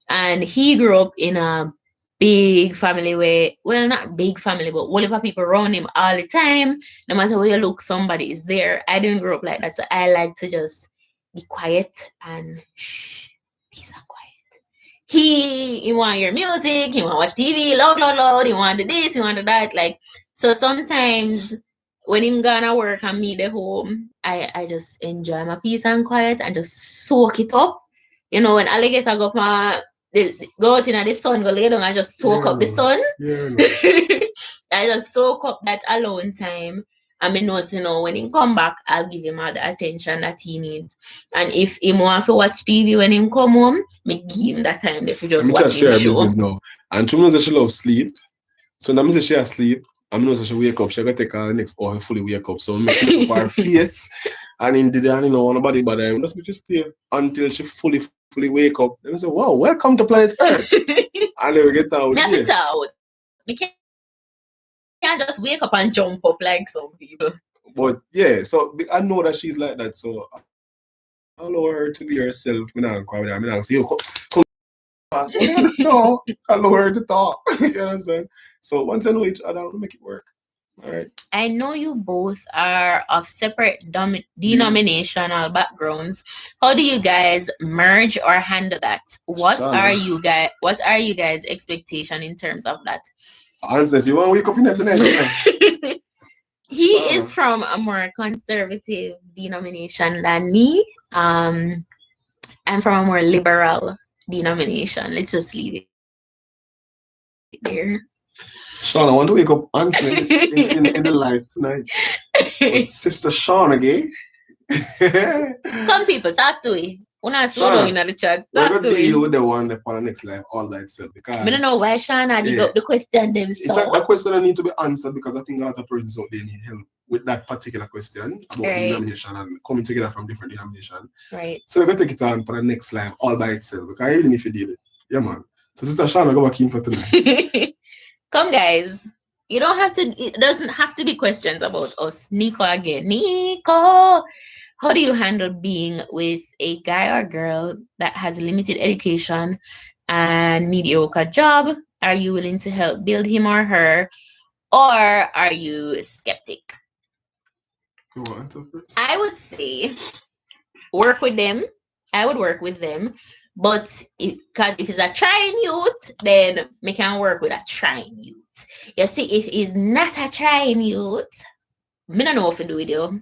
And he grew up in a big family where, well, not big family, but all of people around him all the time. No matter where you look, somebody is there. I didn't grow up like that. So I like to just be quiet and shh, peace and quiet. He want your music, he want to watch TV, loud, he want to this, he want to that. Like, so sometimes when him gonna work and me the home, I just enjoy my peace and quiet and just soak it up. When alligator go go out in the sun, go lay down and just soak up the sun.
Yeah,
I just soak up that alone time. And me know, when he come back, I'll give him all the attention that he needs. And if he want to watch TV when he come home, me give him that time if you just
me chat
watch him
share
show.
business now. And she knows that she loves sleep. So when I say she asleep, I know that she wake up, she gotta take her next hour fully wake up. So make look up her face and in the day, nobody bother him. Just make you stay until she fully wake up. Then I say, wow, welcome to planet Earth. And then we get out.
Me have
Yeah.
to out. Me can't just wake up and jump up like some people.
But yeah, so I know that she's like that. So allow her to be herself. Me not call her. Me not say, come fast. No, allow her to talk. You understand? So once I know each other, we'll make it work. All right.
I know you both are of separate denominational backgrounds. How do you guys merge or handle that? What are you guys' expectation in terms of that?
Answers, you want to wake up in the night?
He is from a more conservative denomination than me. I'm from a more liberal denomination. Let's just leave it there.
Sean, I want to wake up answering in the live tonight. With Sister Sean again.
Come people, talk to me. When I slow down in the chat,
we're
talk
gonna
to
deal
me.
with the one that on the next live all by itself because
I don't know why Shana dig up the question them
it's
so.
that question that need to be answered because I think a lot of persons out there need help with that particular question about denomination and coming together from different denominations.
Right.
So we're gonna take it on for the next live all by itself because even if you did it, yeah man. So Sister Shana, go back in for tonight.
Come guys. You don't have to. It doesn't have to be questions about us. Nico again. Nico, how do you handle being with a guy or girl that has limited education and mediocre job? Are you willing to help build him or her, or are you skeptic?
You want to first?
I would say work with them. I would work with them. But because if it's a trying youth, then we can work with a trying youth. You see, if it's not a trying youth, me don't know what to do with you.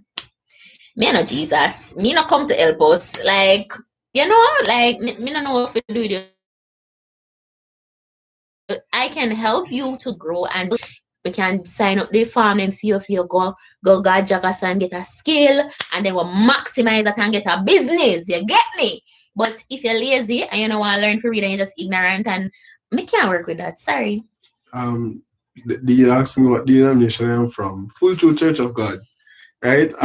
Me no Jesus. Me not come to help us. Like, me don't know what to do with you. I can help you to grow and we can sign up the farm and feel go God jagas and get a skill and then we'll maximize that and get a business. You get me? But if you're lazy and you don't want to learn for read and you're just ignorant and me can't work with that. Sorry.
Do you ask me what denomination I'm from? Full True Church of God. Right? What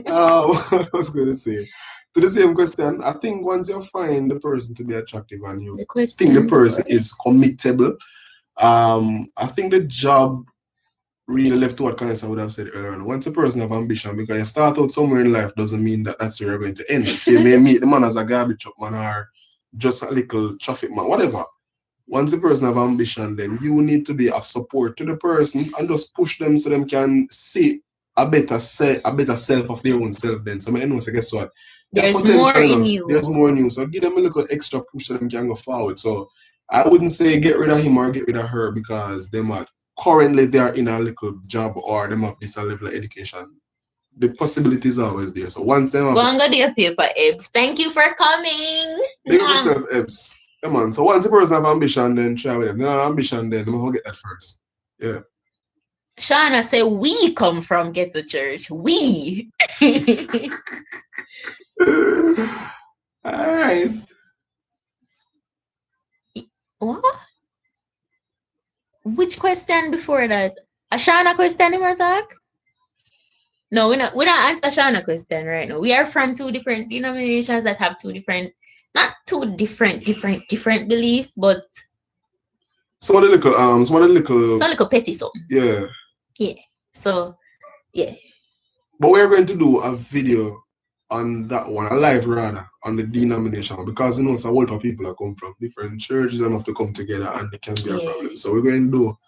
I was going to say. To the same question, I think once you find the person to be attractive and you think the person is committable, I think the job really left to what Canessa would have said earlier on. Once a person have ambition, because you start out somewhere in life doesn't mean that that's where you're going to end. So you may meet the man as a garbage truck man or just a little traffic man, whatever. Once a person have ambition, then you need to be of support to the person and just push them so them can see a better self of their own self then. So I know, so guess what?
There's more in you.
There's more in you. So give them a little extra push so them can go forward. So I wouldn't say get rid of him or get rid of her because they might currently they are in a little job or they have this level of education. The possibilities are always there. So once they
go and go do your paper, Ebbs. Thank you for coming.
Big up yourself, Ebbs. Come on. So once the person have ambition, then try with them. They have ambition, then I'm gonna get that first. Yeah.
Shauna said we come from Get to Church. We.
All right.
What? Which question before that? A Shauna question you want to talk? No, we're not answer Shauna question right now. We are from two different denominations that have not two different beliefs, but
some of the little
petty something.
Yeah.
Yeah. So yeah.
But we're going to do a video on that one, a live rather, on the denomination because it's a lot of people that come from different churches and have to come together and it can be a problem. So we're going to do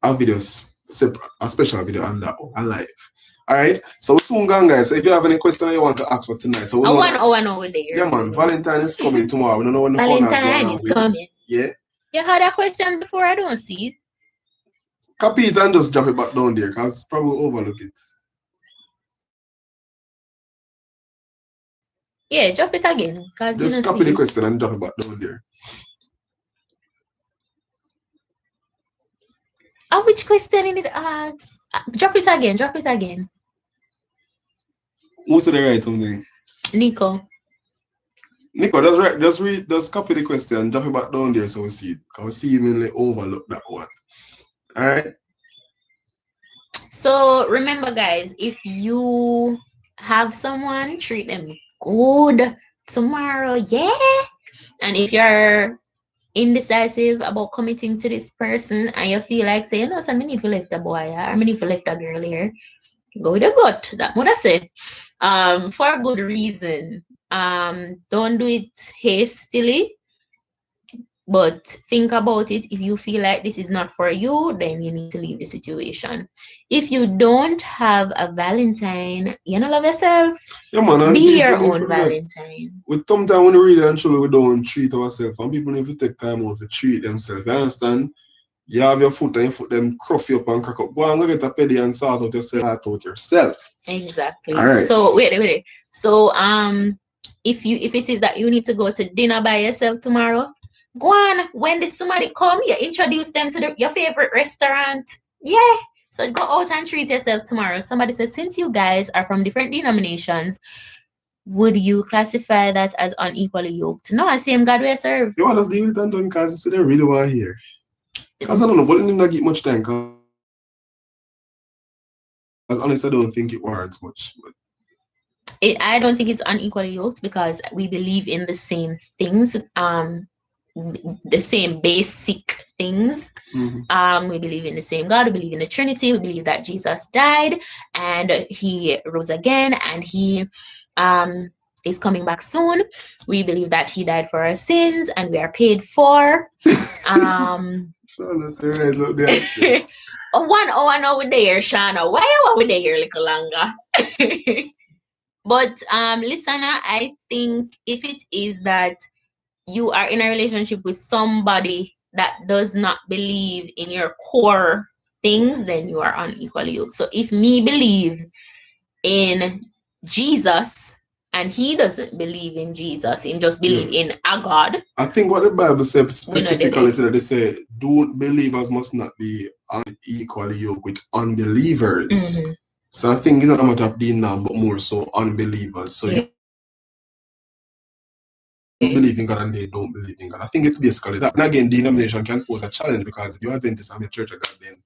a video, a special video on that one, a live. All right. So we're soon gone, guys. So if you have any question you want to ask for tonight, so we know
one over there.
Yeah, man. Valentine is coming tomorrow. We don't know when the
Valentine is coming.
Yeah.
You had a question before? I don't see it.
Copy it and just drop it back down there, because probably overlook it.
Yeah, drop it again.
Just copy the question and drop it back down there.
Which question did it ask? Drop it again. Drop it again.
Who said they write something?
Nico.
Nico, just write, just read, just copy the question, drop it back down there so we see it. Can we see you mainly overlook that one? All right.
So remember, guys, if you have someone, treat them good tomorrow. Yeah. And if you're indecisive about committing to this person and you feel like saying, no, so I need to left a boy or I need to left a girl here, go with the gut. That's what I say. For a good reason. Don't do it hastily, but think about it. If you feel like this is not for you, then you need to leave the situation. If you don't have a Valentine, you know, love yourself.
Yeah, man, and
Be
people
your
need
own
to
Valentine.
with sometimes when we really and truly we don't treat ourselves, and people need to take time out to treat themselves. You understand? You have your foot and your foot them cruff you up and crack up. Go and go get a pedi and sort out yourself.
Exactly.
All right.
So wait. So if it is that you need to go to dinner by yourself tomorrow, go on. When the somebody come, you introduce them to your favorite restaurant. Yeah. So go out and treat yourself tomorrow. Somebody says, since you guys are from different denominations, would you classify that as unequally yoked? No, I same God we serve.
You want us to deal with it and done because you say they really want to hear. Because I don't know, but they not get much time. Because honestly, I don't think it warrants much. But
I don't think it's unequally yoked because we believe in the same things, the same basic things. We believe in the same God. We believe in the Trinity. We believe that Jesus died and he rose again and he is coming back soon. We believe that he died for our sins and we are paid for. One hour now with there, Shana. Why are we there a little longer? But listener, I think if it is that you are in a relationship with somebody that does not believe in your core things, then you are unequally yoked. So if me believe in Jesus and he doesn't believe in Jesus, he just believe in a God.
I think what the Bible says specifically that they say, don't believers must not be unequally yoked with unbelievers. So I think it's not a matter of being now, but more so unbelievers. So you believe in God and they don't believe in God. I think it's basically that. And again, denomination can pose a challenge because if you're Adventist and you're Church of God, then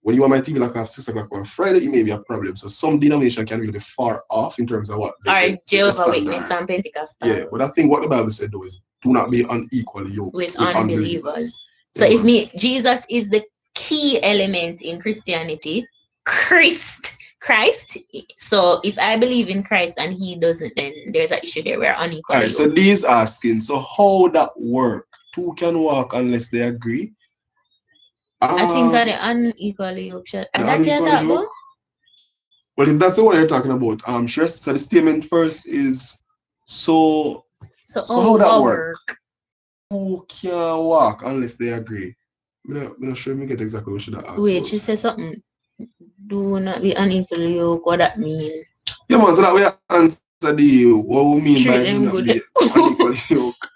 when you are my TV like at 6 o'clock on Friday, it may be a problem. So some denomination can really be far off in terms of what they
Jehovah's Witness and Pentecostal.
Yeah, but I think what the Bible said though is do not be unequally yoked with unbelievers.
So if Jesus is the key element in Christianity, Christ. So if I believe in Christ and he doesn't, then there's an issue there. We're unequally.
All right. So these asking, so how that work? Two can walk unless they agree.
I think that the unequally yoked.
Well, if that's the one you're talking about, sure. So the statement first is so how that work? Who can walk unless they agree? I'm not sure me get exactly what should I ask.
Wait, she said something. Do not be unequally yoked. What that mean?
Yeah, man. So that way answer the what we mean by do not be unequally yoked.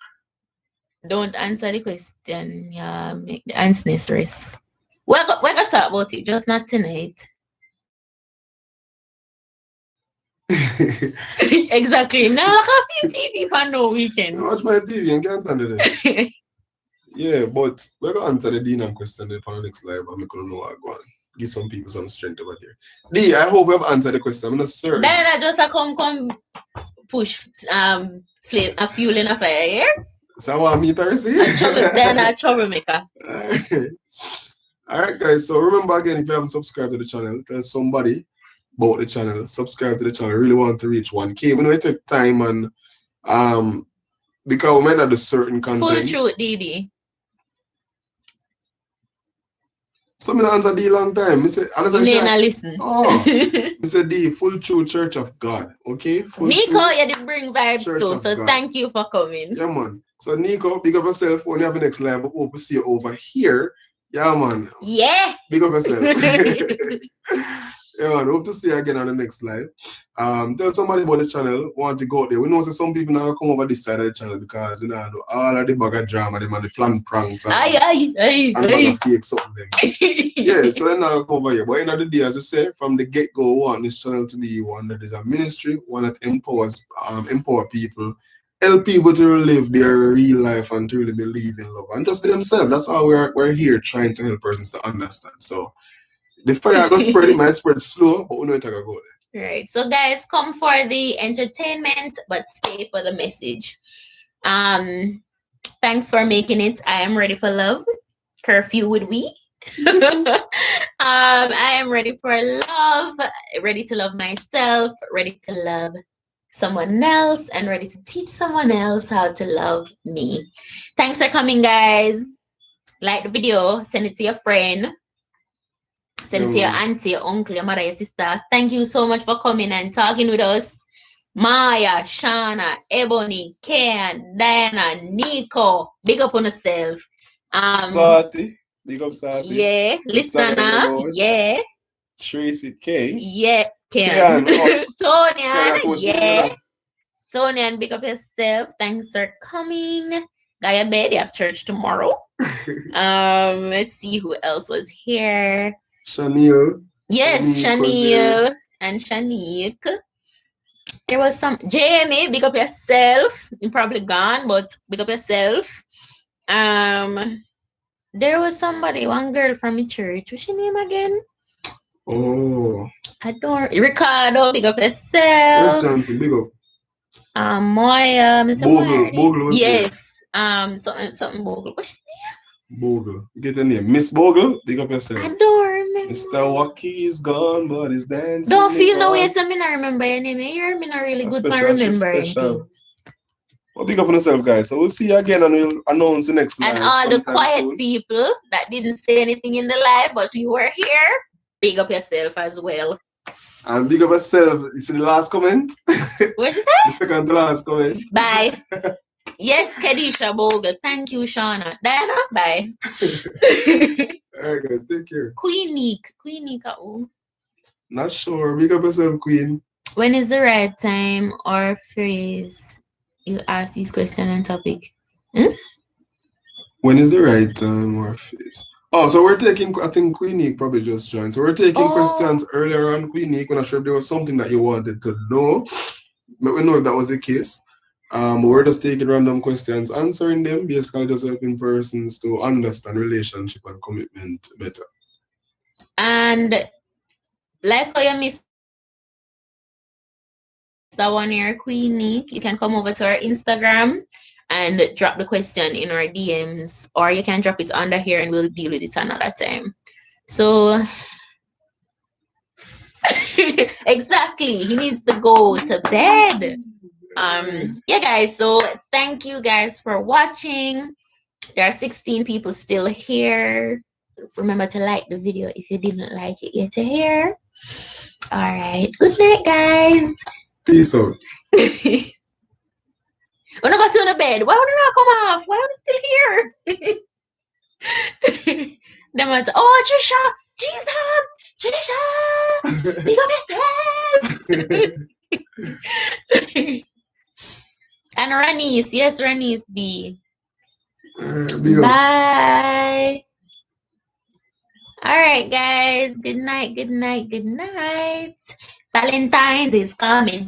Don't answer the question. Yeah, make the answer stress. We're gonna talk about it, just not tonight. Exactly. Now look a few TV for no weekend.
Watch my TV and can't handle it. Yeah, but we're gonna answer the Dean question on the next live. I'm gonna know what go on. Give some people some strength over there. D, I hope we have answered the question. I'm not certain.
Then I just come push flame a fuel in a fire, yeah?
So I want me to receive.
Then a troublemaker.
Alright guys, so remember again, if you haven't subscribed to the channel, tell somebody about the channel, subscribe to the channel. I really want to reach 1K. We know it take time and because we might not do certain content.
Full truth, DD.
So I answer D long time. I say,
you may listen.
Oh, I said D, full true Church of God. Okay? Full
Nico, you did bring vibes too, so God. Thank you for coming.
Yeah, man. So Nico, big up yourself when you have the next live. We hope to see you over here. Yeah, man.
Yeah.
Big up yourself. Yeah, man, hope to see you again on the next live. Tell somebody about the channel. Want to go out there. We know that some people now come over this side of the channel because we now do all of the bag of drama, them and the plan pranks and bag of fake something. Yeah, so then now come over here. But end of the day, as you say, from the get-go, we want this channel to be one that is a ministry, one that empowers empower people, help people to live their real life and to really believe in love and just be themselves. That's how we're here trying to help persons to understand. So the fire got spread, it might spread slow, but we know it's gonna go there.
Right. So guys, come for the entertainment, but stay for the message. Thanks for making it. I am ready for love. Curfew with we. I am ready for love, ready to love myself, ready to love someone else, and ready to teach someone else how to love me. Thanks for coming, guys. Like the video, send it to your friend, send it to your auntie, your uncle, your mother, your sister. Thank you so much for coming and talking with us. Maya, Shauna, Ebony, Ken, Diana, Nico. Big up on yourself.
Sati. Big up Sati.
Yeah. Listener. Yeah.
Tracy K.
Yeah. Ken. Tonian. Yeah. Tonian, big up yourself. Thanks for coming. Gaia bed, you have church tomorrow. Let's see who else was here.
Shaniel.
Yes, Shaniel and Shanique. There was some Jamie, big up yourself. You're probably gone, but big up yourself. There was somebody, one girl from the church. What's your name again?
Oh.
I don't Ricardo, big up yourself. Yes,
Johnson, big up.
Moya, Mr.
Bogle was
yes. Something Bogle. What's your
name? Bogle. You get the name. Miss Bogle, big up yourself.
I don't remember.
Mr. Wacky is gone, but he's dancing.
Don't feel no way, so I don't remember your name. You're not really good for remembering things.
Well, big up on yourself, guys. So we'll see you again and we'll announce the next live.
And all the quiet people that didn't say anything in the live, but you were here, big up yourself as well.
And big up yourself. It's the last comment.
What you say?
The second to last comment.
Bye. Yes, Kadisha Bogle. Thank you, Shauna. Diana, bye.
All right, guys. Take care.
Queenique.
Not sure. Big up yourself, Queen.
When is the right time or phrase you ask these questions and topic?
When is the right time or phrase? Oh, so we're taking, I think Queenique probably just joined. So we're taking questions earlier on Queenique. We're not sure if there was something that you wanted to know. But we know if that was the case. But we're just taking random questions, answering them, basically just helping persons to understand relationship and commitment better.
And like how you missed that one year, Queenique, you can come over to our Instagram and drop the question in our DMs, or you can drop it under here and we'll deal with it another time. So exactly, he needs to go to bed. Yeah, guys, so thank you guys for watching. There are 16 people still here. Remember to like the video if you didn't like it yet here. All right, good night, guys.
Peace out.
When I got to the bed, why would I not come off? Why am I still here? Them was, oh, Trisha, big up yourself. And Ranice, yes, Ranice B. Bye. All right, guys. Good night, good night, good night. Valentines is coming.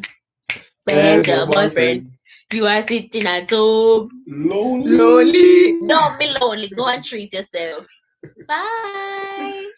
Where's your boyfriend? You are sitting at home.
Lonely.
Don't be lonely. Go and treat yourself. Bye.